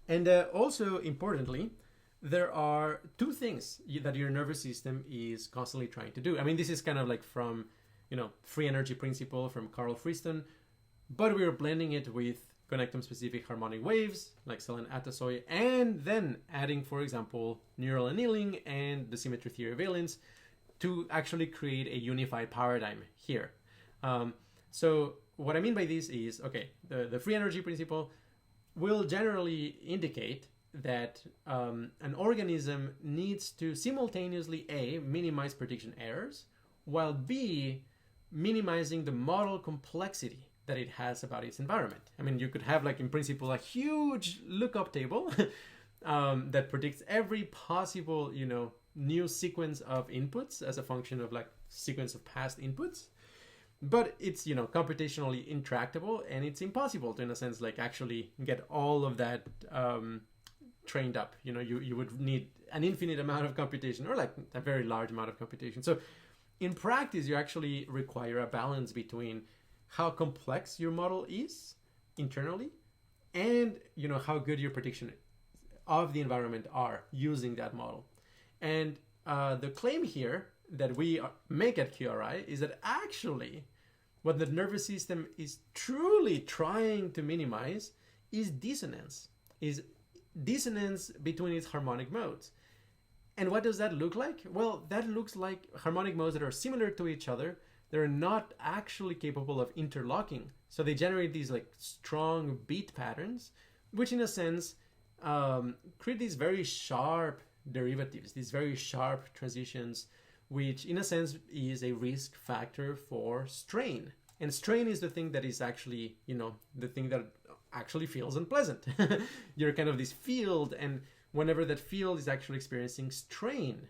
And also, importantly, there are two things that your nervous system is constantly trying to do. I mean, this is kind of like from, free energy principle from Carl Friston, but we are blending it with connectome-specific harmonic waves, like Selen Atasoy, and then adding, for example, neural annealing and the symmetry theory of valence to actually create a unified paradigm here. So what I mean by this is, okay, the free energy principle will generally indicate that an organism needs to simultaneously A, minimize prediction errors, while B, minimizing the model complexity that it has about its environment. I mean, you could have, like, in principle, a huge lookup table that predicts every possible, new sequence of inputs as a function of, like, sequence of past inputs. But it's, computationally intractable, and it's impossible to, in a sense, like, actually get all of that trained up. You would need an infinite amount of computation, or like a very large amount of computation. So in practice, you actually require a balance between how complex your model is internally and, how good your prediction of the environment are using that model. And the claim here that we make at QRI is that actually what the nervous system is truly trying to minimize is dissonance between its harmonic modes. And what does that look like? Well, that looks like harmonic modes that are similar to each other. They're not actually capable of interlocking. So they generate these like strong beat patterns, which in a sense create these very sharp derivatives, these very sharp transitions, which in a sense is a risk factor for strain. And strain is the thing that is actually, the thing that actually feels unpleasant. You're kind of this field, and whenever that field is actually experiencing strain,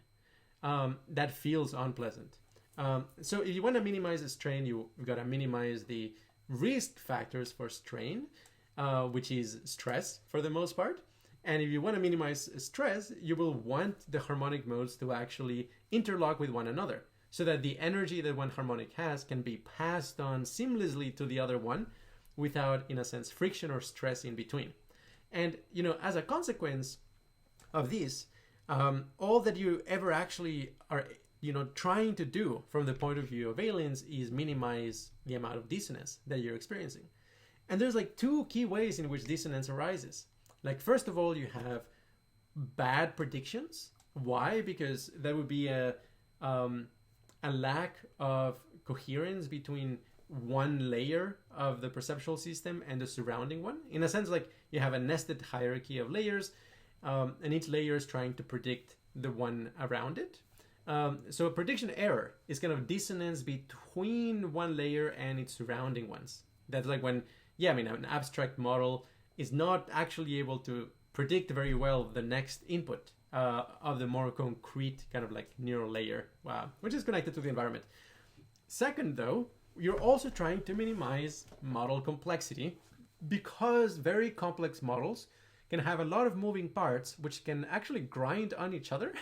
that feels unpleasant. So if you want to minimize the strain, you've got to minimize the risk factors for strain, which is stress for the most part. And if you want to minimize stress, you will want the harmonic modes to actually interlock with one another so that the energy that one harmonic has can be passed on seamlessly to the other one without, in a sense, friction or stress in between. And, as a consequence of this, all that you ever actually are, trying to do from the point of view of aliens is minimize the amount of dissonance that you're experiencing. And there's like two key ways in which dissonance arises. Like, first of all, you have bad predictions. Why? Because there would be a lack of coherence between one layer of the perceptual system and the surrounding one. In a sense, like you have a nested hierarchy of layers, and each layer is trying to predict the one around it. So a prediction error is kind of dissonance between one layer and its surrounding ones. That's like when, an abstract model is not actually able to predict very well the next input of the more concrete kind of like neural layer, which is connected to the environment. Second, though, you're also trying to minimize model complexity because very complex models can have a lot of moving parts which can actually grind on each other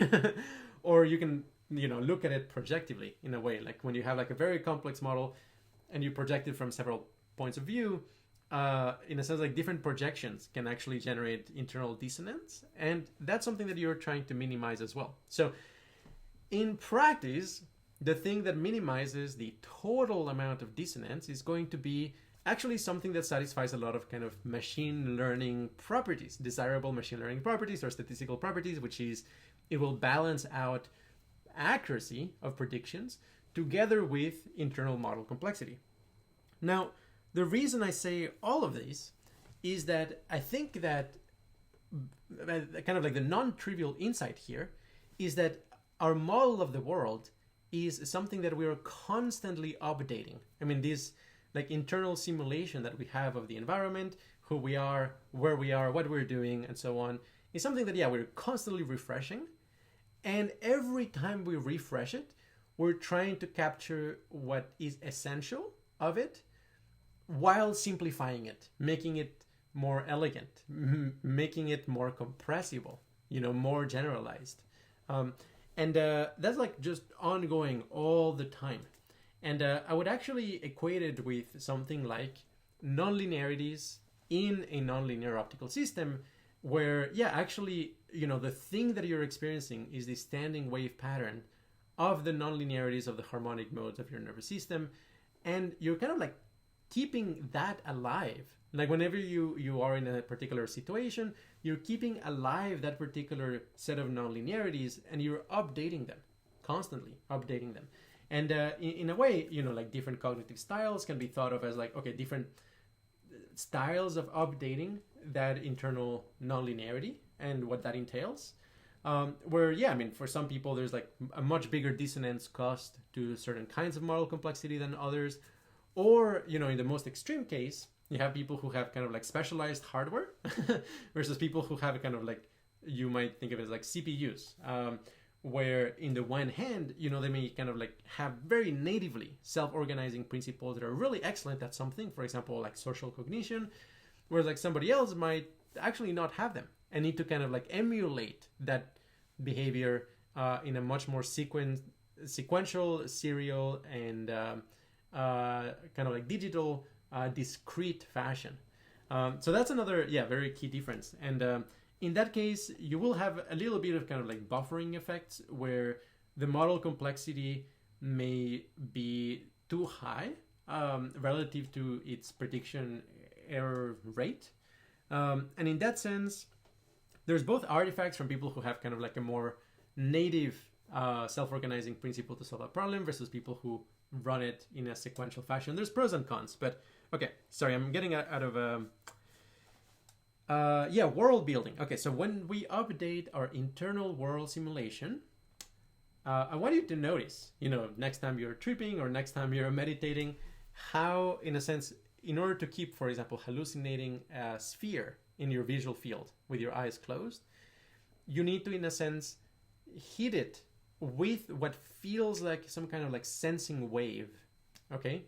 or you can look at it projectively in a way, like when you have like a very complex model and you project it from several points of view, in a sense, like different projections can actually generate internal dissonance, and that's something that you're trying to minimize as well. So in practice, the thing that minimizes the total amount of dissonance is going to be actually something that satisfies a lot of kind of machine learning properties, desirable machine learning properties or statistical properties, which is it will balance out accuracy of predictions together with internal model complexity. Now, the reason I say all of this is that I think that kind of like the non-trivial insight here is that our model of the world is something that we are constantly updating. This like internal simulation that we have of the environment, who we are, where we are, what we're doing, and so on, is something that, we're constantly refreshing. And every time we refresh it, we're trying to capture what is essential of it while simplifying it, making it more elegant, making it more compressible, more generalized. And that's like just ongoing all the time. And I would actually equate it with something like nonlinearities in a nonlinear optical system where, actually, the thing that you're experiencing is the standing wave pattern of the nonlinearities of the harmonic modes of your nervous system. And you're kind of like keeping that alive. Like whenever you are in a particular situation, you're keeping alive that particular set of nonlinearities and you're updating them, constantly updating them. And in a way, like different cognitive styles can be thought of as like, okay, different styles of updating that internal nonlinearity and what that entails. Where, for some people, there's like a much bigger dissonance caused to certain kinds of model complexity than others. Or, in the most extreme case, you have people who have kind of like specialized hardware versus people who have kind of like, you might think of it as like CPUs, where in the one hand, they may kind of like have very natively self-organizing principles that are really excellent at something, for example, like social cognition, whereas like somebody else might actually not have them and need to kind of like emulate that behavior in a much more sequential, serial, and kind of like digital, discrete fashion. So that's another, very key difference. And in that case, you will have a little bit of kind of like buffering effects where the model complexity may be too high relative to its prediction error rate. And in that sense, there's both artifacts from people who have kind of like a more native self-organizing principle to solve a problem versus people who run it in a sequential fashion. There's pros and cons, but okay, sorry, I'm getting out of world building. Okay, so when we update our internal world simulation, I want you to notice, next time you're tripping or next time you're meditating, how, in a sense, in order to keep, for example, hallucinating a sphere in your visual field with your eyes closed, you need to, in a sense, hit it with what feels like some kind of like sensing wave. Okay,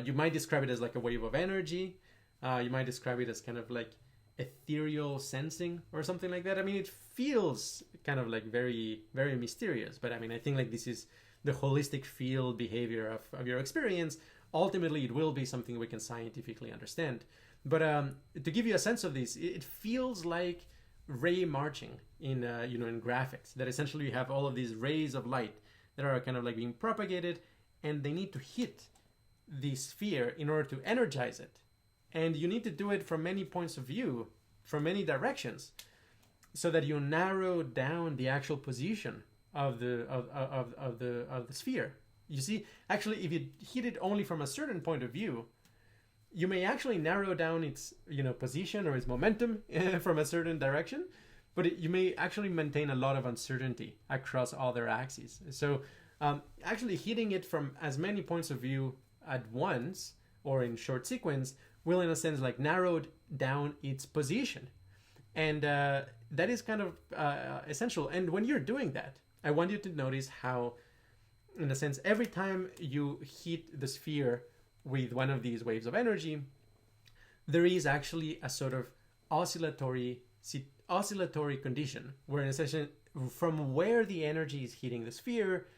you might describe it as like a wave of energy. You might describe it as kind of like ethereal sensing or something like that. I mean, it feels kind of like very, very mysterious, but I mean, I think like this is the holistic field behavior of your experience. Ultimately, it will be something we can scientifically understand. But to give you a sense of this, it feels like ray marching in in graphics, that essentially you have all of these rays of light that are kind of like being propagated, and they need to hit the sphere in order to energize it. And you need to do it from many points of view, from many directions, so that you narrow down the actual position of the sphere. You see, actually, if you hit it only from a certain point of view, you may actually narrow down its position or its momentum from a certain direction, but you may actually maintain a lot of uncertainty across other axes. So actually hitting it from as many points of view at once or in short sequence will, in a sense, like narrowed down its position. And that is kind of essential. And when you're doing that, I want you to notice how, in a sense, every time you hit the sphere with one of these waves of energy, there is actually a sort of oscillatory condition where, in a sense, from where the energy is hitting the sphere,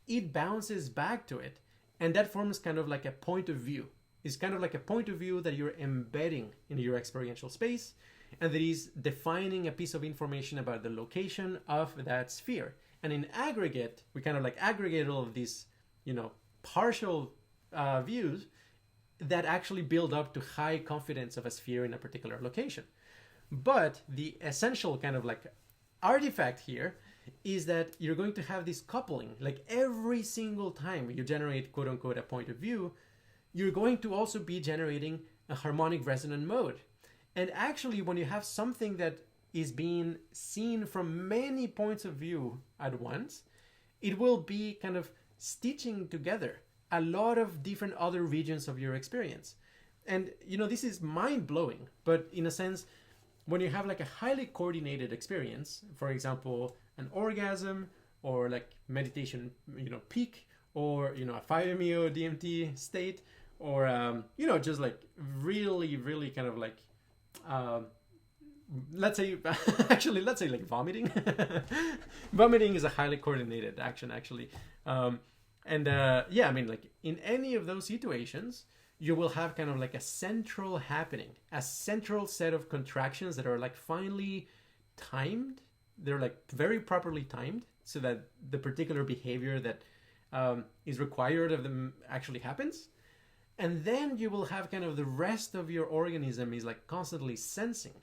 it bounces back to it. And that forms kind of like a point of view. It's kind of like a point of view that you're embedding in your experiential space, and that is defining a piece of information about the location of that sphere. And in aggregate, we kind of like aggregate all of these, partial views that actually build up to high confidence of a sphere in a particular location. But the essential kind of like artifact here is that you're going to have this coupling. Like every single time you generate, quote unquote, a point of view, you're going to also be generating a harmonic resonant mode. And actually, when you have something that is being seen from many points of view at once, it will be kind of stitching together a lot of different other regions of your experience. And, this is mind-blowing, but in a sense, when you have like a highly coordinated experience, for example, an orgasm or like meditation, peak, or, a 5-MeO DMT state, or, just like really, really kind of like, let's say like vomiting. Vomiting is a highly coordinated action, actually. I mean, like in any of those situations, you will have kind of like a central happening, a central set of contractions that are like finely timed. They're like very properly timed so that the particular behavior that is required of them actually happens. And then you will have kind of the rest of your organism is like constantly sensing,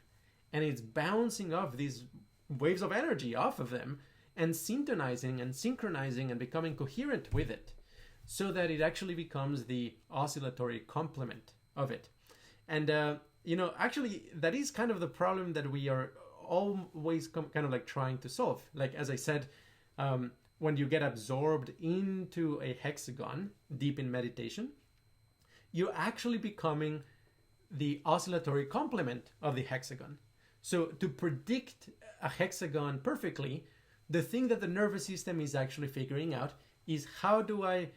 and it's bouncing off these waves of energy off of them and synchronizing and becoming coherent with it, so that it actually becomes the oscillatory complement of it. And, actually that is kind of the problem that we are always kind of like trying to solve. Like, as I said, when you get absorbed into a hexagon deep in meditation, you're actually becoming the oscillatory complement of the hexagon. So to predict a hexagon perfectly, the thing that the nervous system is actually figuring out is how do I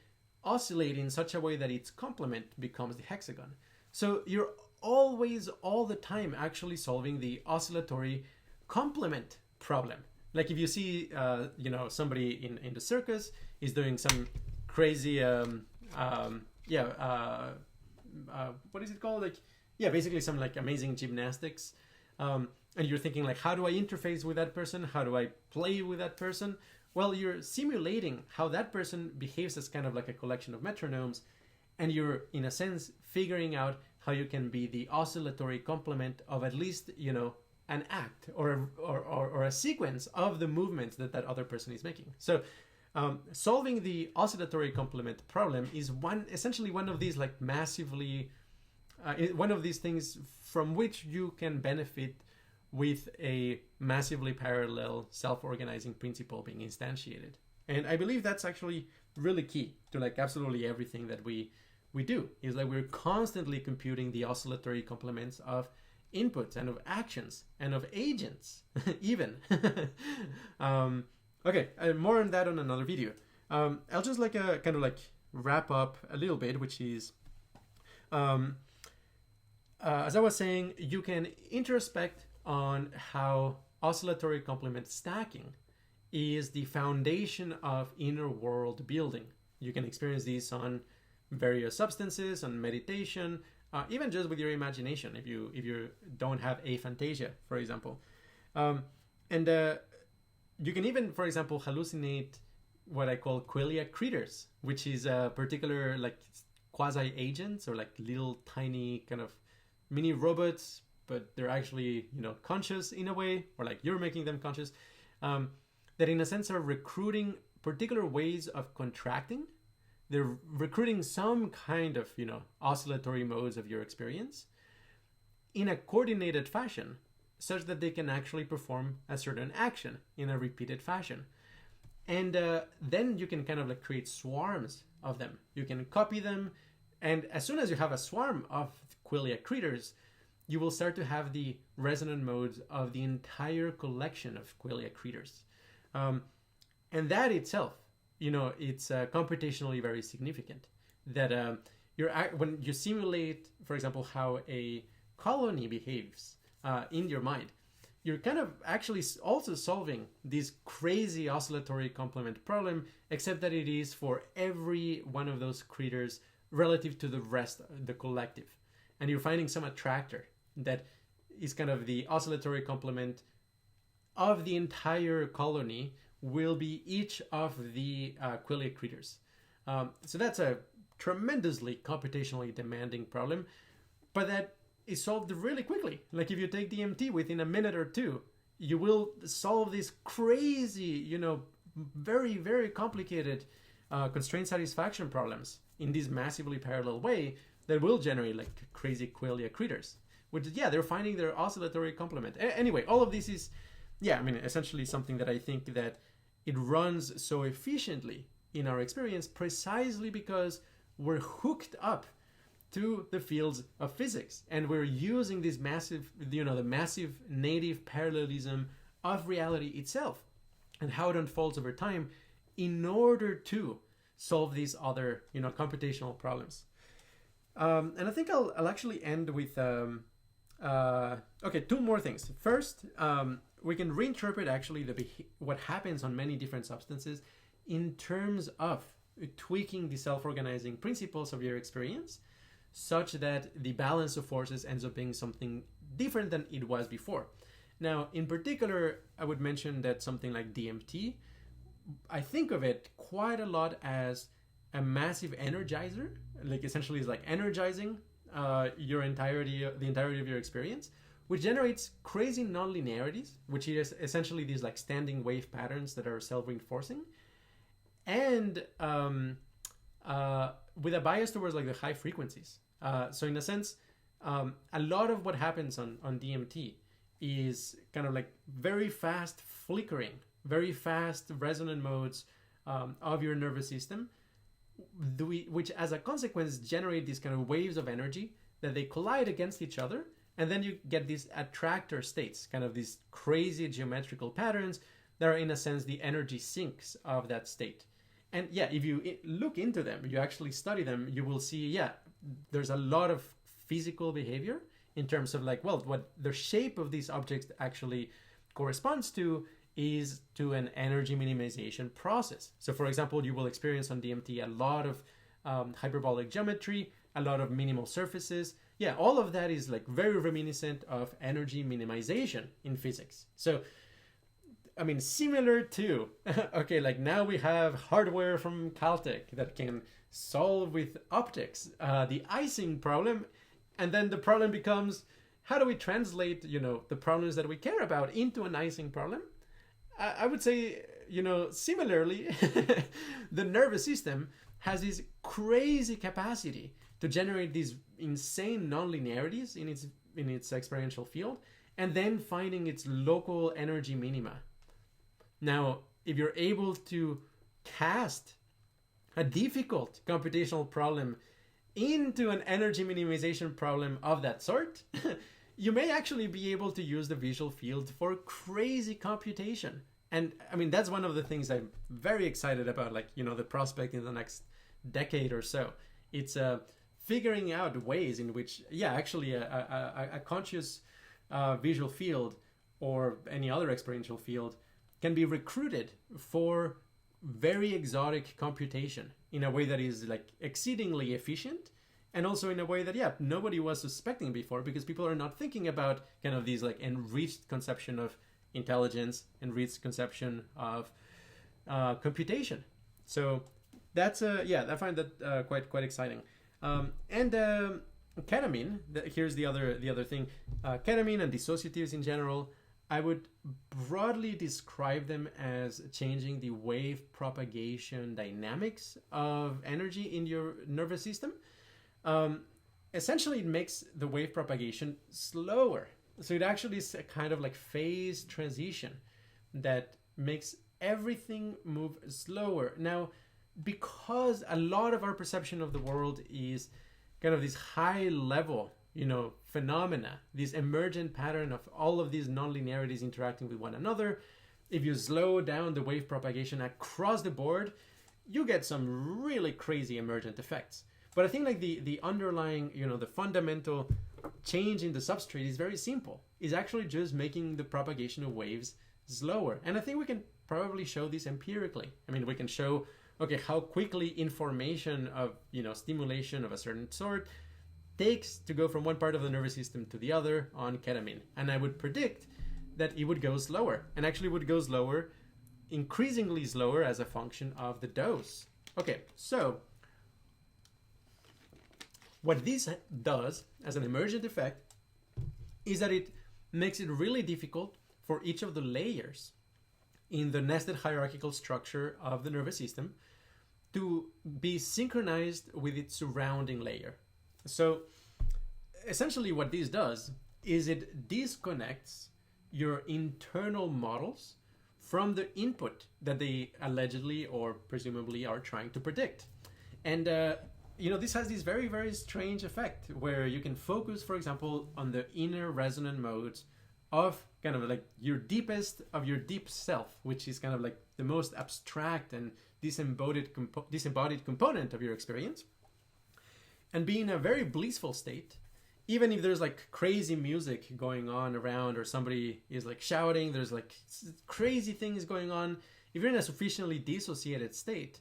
oscillate in such a way that its complement becomes the hexagon. So you're always, all the time, actually solving the oscillatory complement problem. Like if you see, somebody in the circus is doing some crazy, what is it called? Like, basically some like amazing gymnastics. And you're thinking like, how do I interface with that person? How do I play with that person? Well, you're simulating how that person behaves as kind of like a collection of metronomes. And you're, in a sense, figuring out how you can be the oscillatory complement of at least, an act or a sequence of the movements that other person is making. So solving the oscillatory complement problem is essentially one of these like massively, one of these things from which you can benefit with a massively parallel self-organizing principle being instantiated. And I believe that's actually really key to like absolutely everything that we do, is like we're constantly computing the oscillatory complements of inputs and of actions and of agents even Okay, more on that on another video. I'll just like kind of like wrap up a little bit, which is, as I was saying, you can introspect on how oscillatory complement stacking is the foundation of inner world building. You can experience these on various substances, on meditation, even just with your imagination, if you don't have aphantasia, for example. And you can even, for example, hallucinate what I call Qualia critters, which is a particular like quasi agents or like little tiny kind of mini robots, but they're actually, you know, conscious in a way, or like you're making them conscious, that in a sense are recruiting particular ways of contracting. They're recruiting some kind of, you know, oscillatory modes of your experience in a coordinated fashion, such that they can actually perform a certain action in a repeated fashion. And then you can kind of like create swarms of them. You can copy them. And as soon as you have a swarm of Qualia critters, you will start to have the resonant modes of the entire collection of Qualia critters. And that itself, you know, it's computationally very significant. That when you simulate, for example, how a colony behaves in your mind, you're kind of actually also solving this crazy oscillatory complement problem, except that it is for every one of those critters relative to the rest of the collective. And you're finding some attractor that is kind of the oscillatory complement of the entire colony will be each of the Qualia critters. So that's a tremendously computationally demanding problem, but that is solved really quickly. Like if you take DMT within a minute or two, you will solve these crazy, you know, very, very complicated constraint satisfaction problems in this massively parallel way that will generate like crazy Qualia critters, which, yeah, they're finding their oscillatory complement. Anyway, all of this is, yeah, I mean, essentially something that I think that it runs so efficiently in our experience precisely because we're hooked up to the fields of physics, and we're using this massive, you know, the massive native parallelism of reality itself and how it unfolds over time in order to solve these other, you know, computational problems. And I think I'll actually end with okay, two more things. First, we can reinterpret actually what happens on many different substances in terms of tweaking the self-organizing principles of your experience, such that the balance of forces ends up being something different than it was before. Now, in particular, I would mention that something like DMT, I think of it quite a lot as a massive energizer, like essentially is like energizing the entirety of your experience, which generates crazy nonlinearities, which is essentially these like standing wave patterns that are self-reinforcing, and with a bias towards like the high frequencies. So in a sense, a lot of what happens on DMT is kind of like very fast flickering, very fast resonant modes of your nervous system, which as a consequence generate these kind of waves of energy that they collide against each other. And then you get these attractor states, kind of these crazy geometrical patterns that are in a sense the energy sinks of that state. And yeah, if you look into them, you actually study them, you will see, yeah, there's a lot of physical behavior in terms of like, well, what the shape of these objects actually corresponds to is to an energy minimization process. So for example, you will experience on DMT a lot of hyperbolic geometry, a lot of minimal surfaces. Yeah, all of that is like very reminiscent of energy minimization in physics. So I mean, similar to, okay, like now we have hardware from Caltech that can solve with optics the icing problem, and then the problem becomes, how do we translate, you know, the problems that we care about into an icing problem? I would say, you know, similarly, the nervous system has this crazy capacity to generate these insane nonlinearities in its experiential field, and then finding its local energy minima. Now, if you're able to cast a difficult computational problem into an energy minimization problem of that sort, you may actually be able to use the visual field for crazy computation And I mean, that's one of the things I'm very excited about, like, the prospect in the next decade or so. It's figuring out ways in which, actually a conscious visual field or any other experiential field can be recruited for very exotic computation in a way that is like exceedingly efficient, and also in a way that nobody was suspecting before, because people are not thinking about kind of these like enriched conception of intelligence, enriched conception of computation. So that's I find that quite exciting. And ketamine, here's the other thing. Ketamine and dissociatives in general, I would broadly describe them as changing the wave propagation dynamics of energy in your nervous system. Essentially, it makes the wave propagation slower. So it actually is a kind of like phase transition that makes everything move slower. Now, because a lot of our perception of the world is kind of this high level, phenomena, this emergent pattern of all of these nonlinearities interacting with one another, if you slow down the wave propagation across the board, you get some really crazy emergent effects. But I think like the underlying, the fundamental change in the substrate is very simple. It's actually just making the propagation of waves slower. And I think we can probably show this empirically. I mean, we can show, okay, how quickly information of, stimulation of a certain sort takes to go from one part of the nervous system to the other on ketamine. And I would predict that it would go slower, and actually would go slower, increasingly slower as a function of the dose. Okay, so what this does as an emergent effect is that it makes it really difficult for each of the layers in the nested hierarchical structure of the nervous system to be synchronized with its surrounding layer. So essentially what this does is it disconnects your internal models from the input that they allegedly or presumably are trying to predict. And this has this very, very strange effect where you can focus, for example, on the inner resonant modes of kind of like your deepest of your deep self, which is kind of like the most abstract and disembodied component of your experience, and be in a very blissful state, even if there's like crazy music going on around, or somebody is like shouting, there's like crazy things going on. If you're in a sufficiently dissociated state,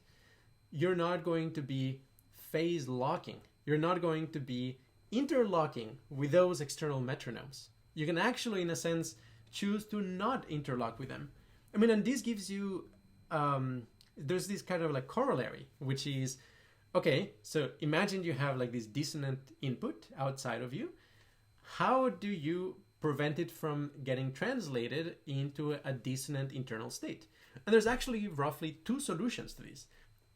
you're not going to be phase locking. You're not going to be interlocking with those external metronomes. You can actually, in a sense, choose to not interlock with them. I mean, and this gives you, there's this kind of like corollary, which is, okay, so imagine you have like this dissonant input outside of you. How do you prevent it from getting translated into a dissonant internal state? And there's actually roughly two solutions to this.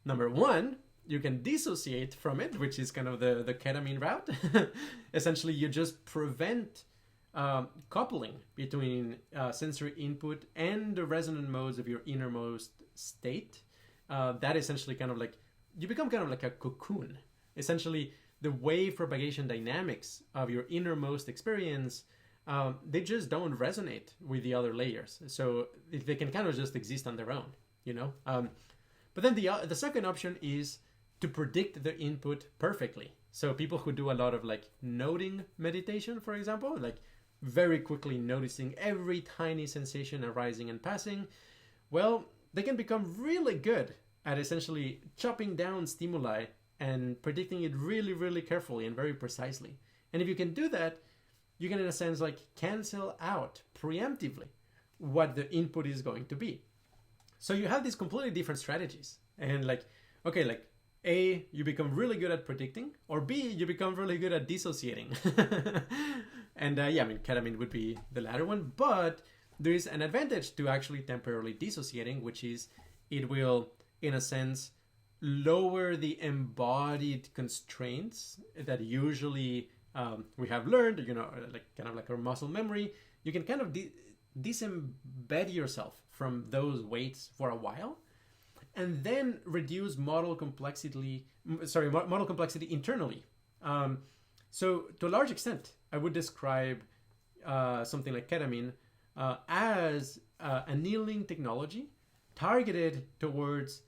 Number one, you can dissociate from it, which is kind of the ketamine route. Essentially, you just prevent coupling between sensory input and the resonant modes of your innermost state. That essentially kind of like, you become kind of like a cocoon. Essentially, the wave propagation dynamics of your innermost experience, they just don't resonate with the other layers. So they can kind of just exist on their own, But then the second option is to predict the input perfectly. So people who do a lot of like noting meditation, for example, like very quickly noticing every tiny sensation arising and passing, well, they can become really good at essentially chopping down stimuli and predicting it really, really carefully and very precisely. And if you can do that, you can, in a sense, like cancel out preemptively what the input is going to be. So you have these completely different strategies. And like, okay, like A, you become really good at predicting, or B, you become really good at dissociating. And I mean, ketamine would be the latter one, but there is an advantage to actually temporarily dissociating, which is it will, in a sense, lower the embodied constraints that usually we have learned, like kind of like our muscle memory. You can kind of disembed yourself from those weights for a while, and then reduce model complexity internally. So to a large extent, I would describe something like ketamine as annealing technology targeted towards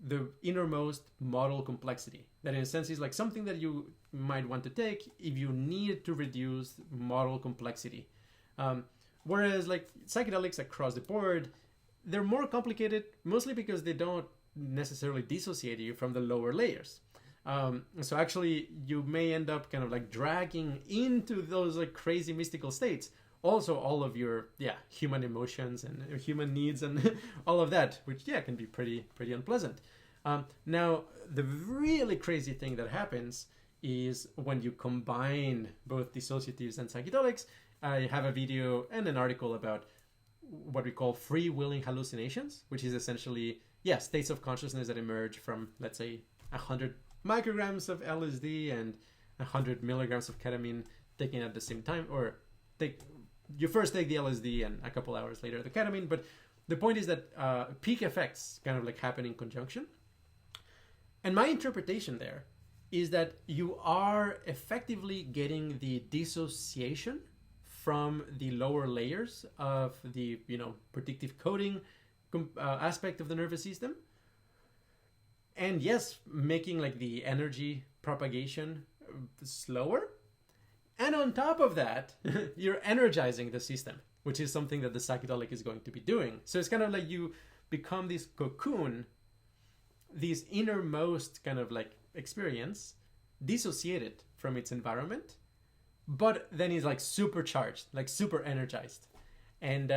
the innermost model complexity. That in a sense is like something that you might want to take if you need to reduce model complexity. Whereas like psychedelics across the board, they're more complicated, mostly because they don't necessarily dissociate you from the lower layers. So actually you may end up kind of like dragging into those like crazy mystical states also all of your human emotions and human needs and all of that, which can be pretty unpleasant. Now the really crazy thing that happens is when you combine both dissociatives and psychedelics. I have a video and an article about what we call free-willing hallucinations, which is essentially states of consciousness that emerge from, let's say, 100 micrograms of LSD and 100 milligrams of ketamine taken at the same time, or you first take the LSD and a couple hours later the ketamine. But the point is that peak effects kind of like happen in conjunction. And my interpretation there is that you are effectively getting the dissociation from the lower layers of the predictive coding aspect of the nervous system, and yes, making like the energy propagation slower. And on top of that, you're energizing the system, which is something that the psychedelic is going to be doing. So it's kind of like you become this cocoon, this innermost kind of like experience, dissociated from its environment, but then it's like supercharged, like super energized. And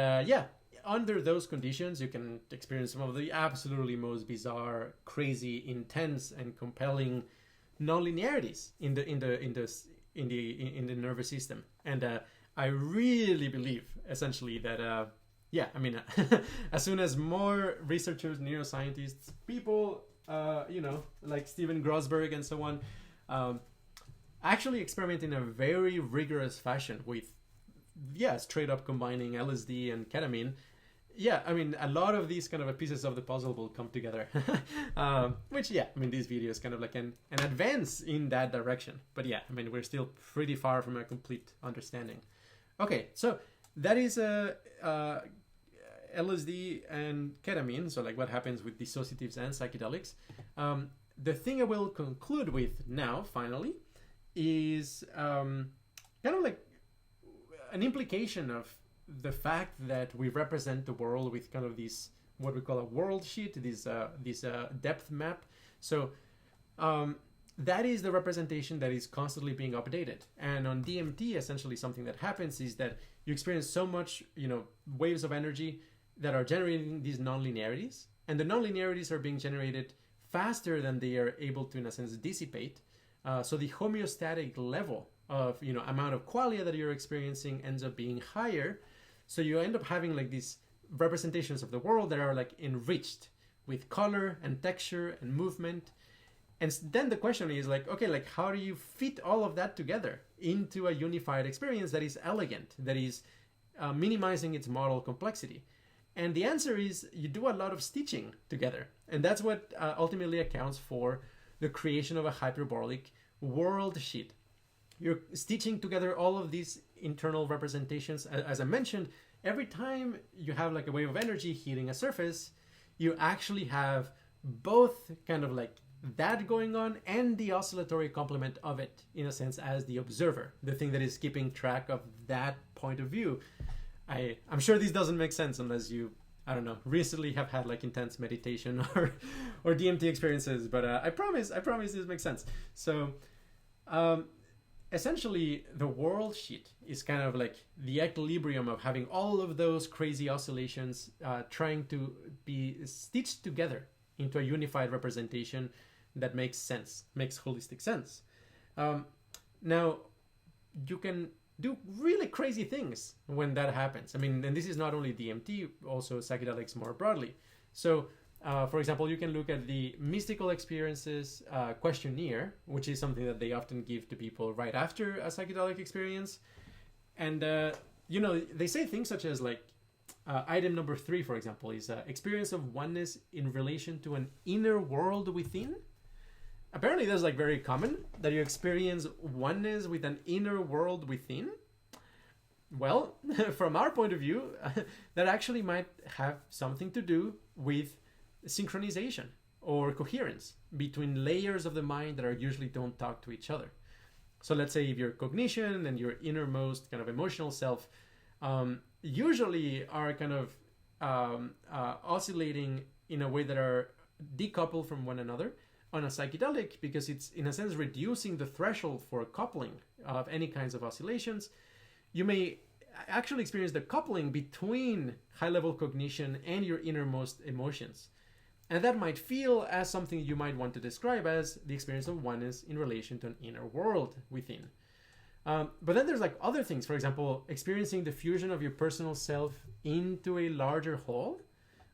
under those conditions, you can experience some of the absolutely most bizarre, crazy, intense, and compelling nonlinearities in the nervous system. And I really believe, essentially, that as soon as more researchers, neuroscientists, people, like Steven Grossberg and so on, actually experiment in a very rigorous fashion with, straight up combining LSD and ketamine. A lot of these kind of pieces of the puzzle will come together, which, these videos kind of like an advance in that direction. But we're still pretty far from a complete understanding. Okay, so that is LSD and ketamine. So like what happens with dissociatives and psychedelics. The thing I will conclude with now, finally, is kind of like an implication of the fact that we represent the world with kind of this, what we call a world sheet, this depth map. So that is the representation that is constantly being updated. And on DMT, essentially something that happens is that you experience so much, waves of energy that are generating these nonlinearities. And the nonlinearities are being generated faster than they are able to, in a sense, dissipate. So the homeostatic level of, amount of qualia that you're experiencing ends up being higher. So you end up having like these representations of the world that are like enriched with color and texture and movement. And then the question is like, okay, like how do you fit all of that together into a unified experience that is elegant, that is minimizing its model complexity? And the answer is you do a lot of stitching together. And that's what ultimately accounts for the creation of a hyperbolic world sheet. You're stitching together all of these internal representations. As I mentioned, every time you have like a wave of energy hitting a surface, you actually have both kind of like that going on and the oscillatory complement of it, in a sense, as the observer, the thing that is keeping track of that point of view. I'm sure this doesn't make sense unless you, recently have had like intense meditation or DMT experiences, but I promise this makes sense. So essentially the world sheet is kind of like the equilibrium of having all of those crazy oscillations trying to be stitched together into a unified representation that makes sense, makes holistic sense. Now, you can do really crazy things when that happens. And this is not only DMT, also psychedelics more broadly. So, for example, you can look at the mystical experiences questionnaire, which is something that they often give to people right after a psychedelic experience. And, they say things such as like, item number 3, for example, is experience of oneness in relation to an inner world within. Apparently that's like very common, that you experience oneness with an inner world within. Well, from our point of view, that actually might have something to do with synchronization or coherence between layers of the mind that are usually don't talk to each other. So let's say if your cognition and your innermost kind of emotional self usually are kind of oscillating in a way that are decoupled from one another on a psychedelic, because it's in a sense reducing the threshold for coupling of any kinds of oscillations. You may actually experience the coupling between high-level cognition and your innermost emotions. And that might feel as something you might want to describe as the experience of oneness in relation to an inner world within. But then there's like other things, for example, experiencing the fusion of your personal self into a larger whole.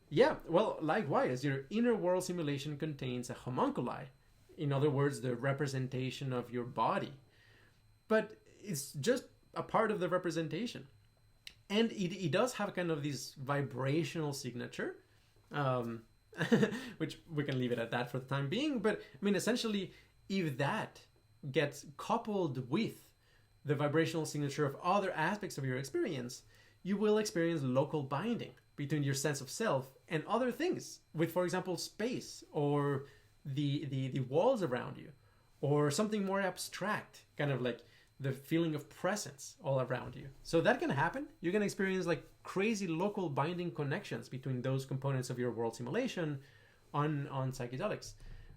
Yeah, well, likewise, your inner world simulation contains a homunculi. In other words, the representation of your body. But it's just a part of the representation. And it does have kind of this vibrational signature, which we can leave it at that for the time being. But I mean, essentially, if that gets coupled with the vibrational signature of other aspects of your experience, you will experience local binding between your sense of self and other things, with, for example, space or the walls around you, or something more abstract, kind of like the feeling of presence all around you. So that can happen. You can experience like crazy local binding connections between those components of your world simulation on psychedelics.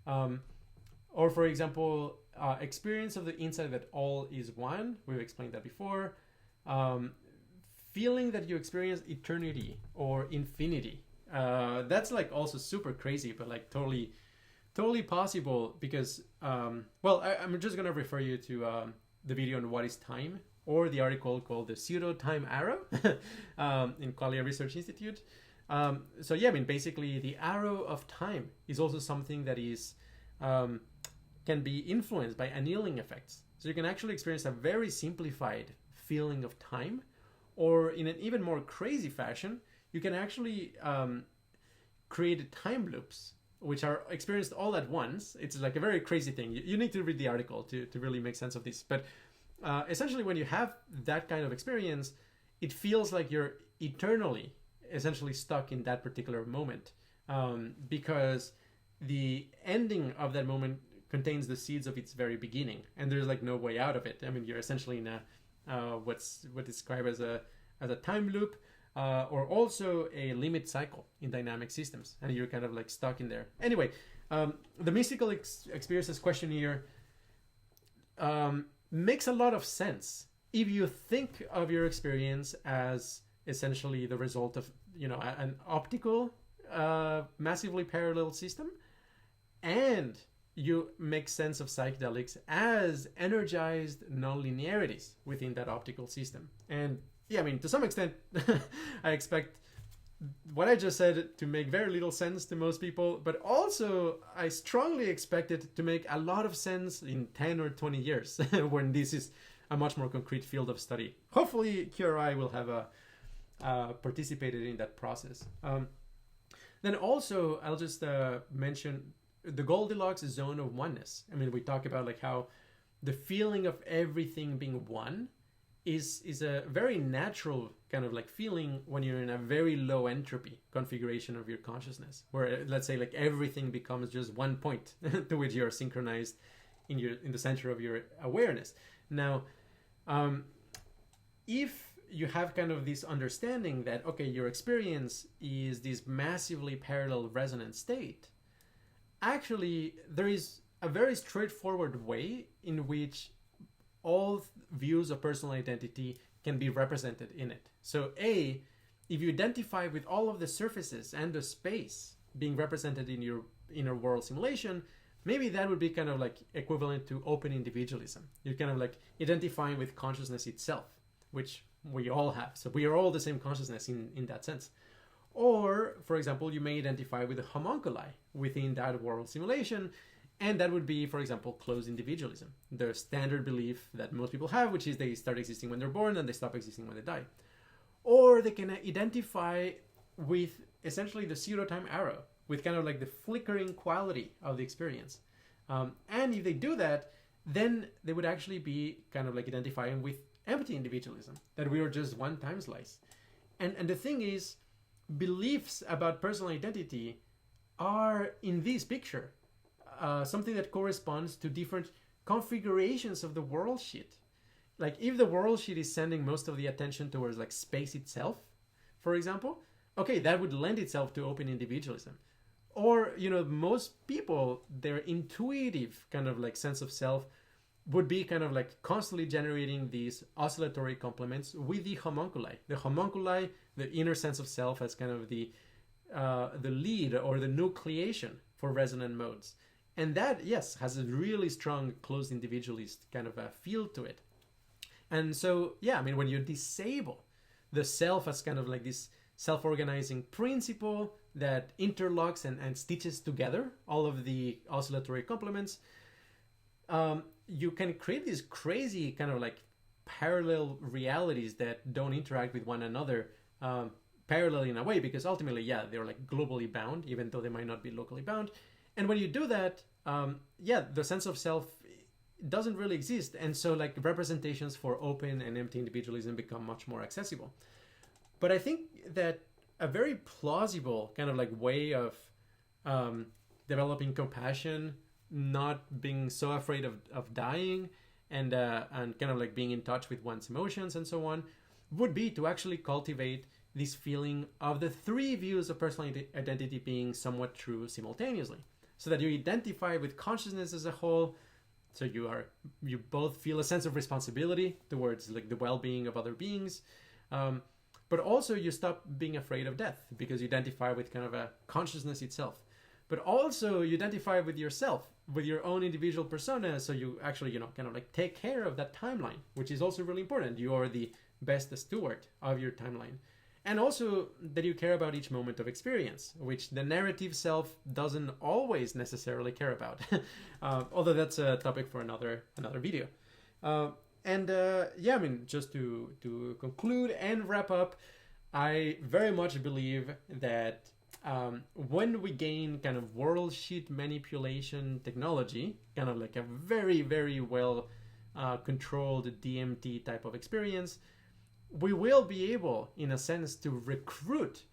Or for example, experience of the insight that all is one. We've explained that before. Feeling that you experience eternity or infinity. That's like also super crazy, but like totally possible, because, well, I'm just going to refer you to the video on what is time, or the article called The Pseudo-Time Arrow in Qualia Research Institute. So yeah, I mean, basically the arrow of time is also something that is can be influenced by annealing effects. So you can actually experience a very simplified feeling of time, or in an even more crazy fashion, you can actually create time loops, which are experienced all at once. It's like a very crazy thing. You need to read the article to really make sense of this. But essentially, when you have that kind of experience, it feels like you're eternally, essentially stuck in that particular moment, because the ending of that moment contains the seeds of its very beginning, and there's like no way out of it. I mean, you're essentially in a what's described as a time loop, or also a limit cycle in dynamic systems, and you're kind of like stuck in there. Anyway, the mystical experiences question here makes a lot of sense if you think of your experience as essentially the result of, you know, an optical massively parallel system, and you make sense of psychedelics as energized nonlinearities within that optical system. And yeah, I mean, to some extent, I expect what I just said to make very little sense to most people, but also I strongly expect it to make a lot of sense in 10 or 20 years when this is a much more concrete field of study. Hopefully QRI will have participated in that process. Then also, I'll just mention the Goldilocks zone of oneness. I mean, we talk about like how the feeling of everything being one is a very natural kind of like feeling when you're in a very low entropy configuration of your consciousness, where let's say like everything becomes just one point to which you're synchronized in the center of your awareness. Now, if you have kind of this understanding that, okay, your experience is this massively parallel resonant state, actually there is a very straightforward way in which all views of personal identity can be represented in it. So A, if you identify with all of the surfaces and the space being represented in your inner world simulation, maybe that would be kind of like equivalent to open individualism. You're kind of like identifying with consciousness itself, which we all have. So we are all the same consciousness in that sense. Or, for example, you may identify with a homunculi within that world simulation, and that would be, for example, closed individualism, the standard belief that most people have, which is they start existing when they're born and they stop existing when they die. Or they can identify with essentially the pseudo-time arrow, with kind of like the flickering quality of the experience. And if they do that, then they would actually be kind of like identifying with empty individualism, that we are just one time slice. And the thing is, beliefs about personal identity are in this picture something that corresponds to different configurations of the world sheet. Like if the world sheet is sending most of the attention towards like space itself, for example, okay, that would lend itself to open individualism. Or, you know, most people, their intuitive kind of like sense of self would be kind of like constantly generating these oscillatory complements with the homunculi. The homunculi, the inner sense of self, as kind of the lead or the nucleation for resonant modes. And that, yes, has a really strong closed individualist kind of a feel to it. And so, yeah, I mean, when you disable the self as kind of like this self-organizing principle that interlocks and stitches together all of the oscillatory complements, you can create these crazy kind of like parallel realities that don't interact with one another parallel in a way, because ultimately, yeah, they're like globally bound, even though they might not be locally bound. And when you do that, yeah, the sense of self doesn't really exist. And so like representations for open and empty individualism become much more accessible. But I think that a very plausible kind of like way of developing compassion, not being so afraid of dying, and kind of like being in touch with one's emotions and so on, would be to actually cultivate this feeling of the three views of personal identity being somewhat true simultaneously, so that you identify with consciousness as a whole. So you both feel a sense of responsibility towards like the well-being of other beings, but also you stop being afraid of death because you identify with kind of a consciousness itself. But also you identify with yourself, with your own individual persona, so you actually, you know, kind of like take care of that timeline, which is also really important. You are the best steward of your timeline. And also that you care about each moment of experience, which the narrative self doesn't always necessarily care about. Although that's a topic for another video. Yeah, I mean, just to conclude and wrap up, I very much believe that when we gain kind of world sheet manipulation technology, kind of like a very, very well controlled DMT type of experience, we will be able, in a sense, to recruit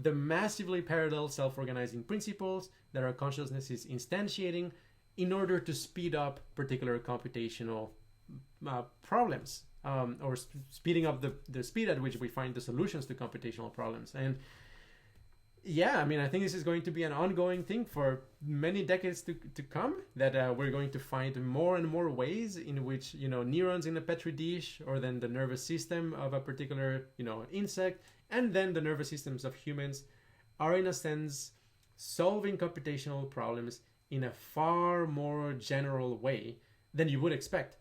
the massively parallel self-organizing principles that our consciousness is instantiating in order to speed up particular computational problems, or speeding up the speed at which we find the solutions to computational problems. And yeah, I mean, I think this is going to be an ongoing thing for many decades to come, that we're going to find more and more ways in which, you know, neurons in a petri dish, or then the nervous system of a particular, you know, insect, and then the nervous systems of humans are, in a sense, solving computational problems in a far more general way than you would expect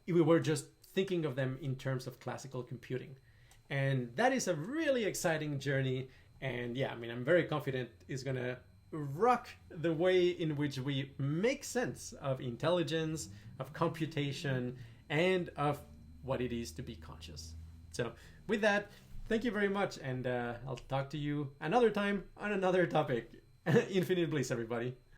if we were just thinking of them in terms of classical computing. And that is a really exciting journey. And yeah, I mean, I'm very confident it's going to rock the way in which we make sense of intelligence, of computation, and of what it is to be conscious. So with that, thank you very much. And I'll talk to you another time on another topic. Infinite bliss, everybody.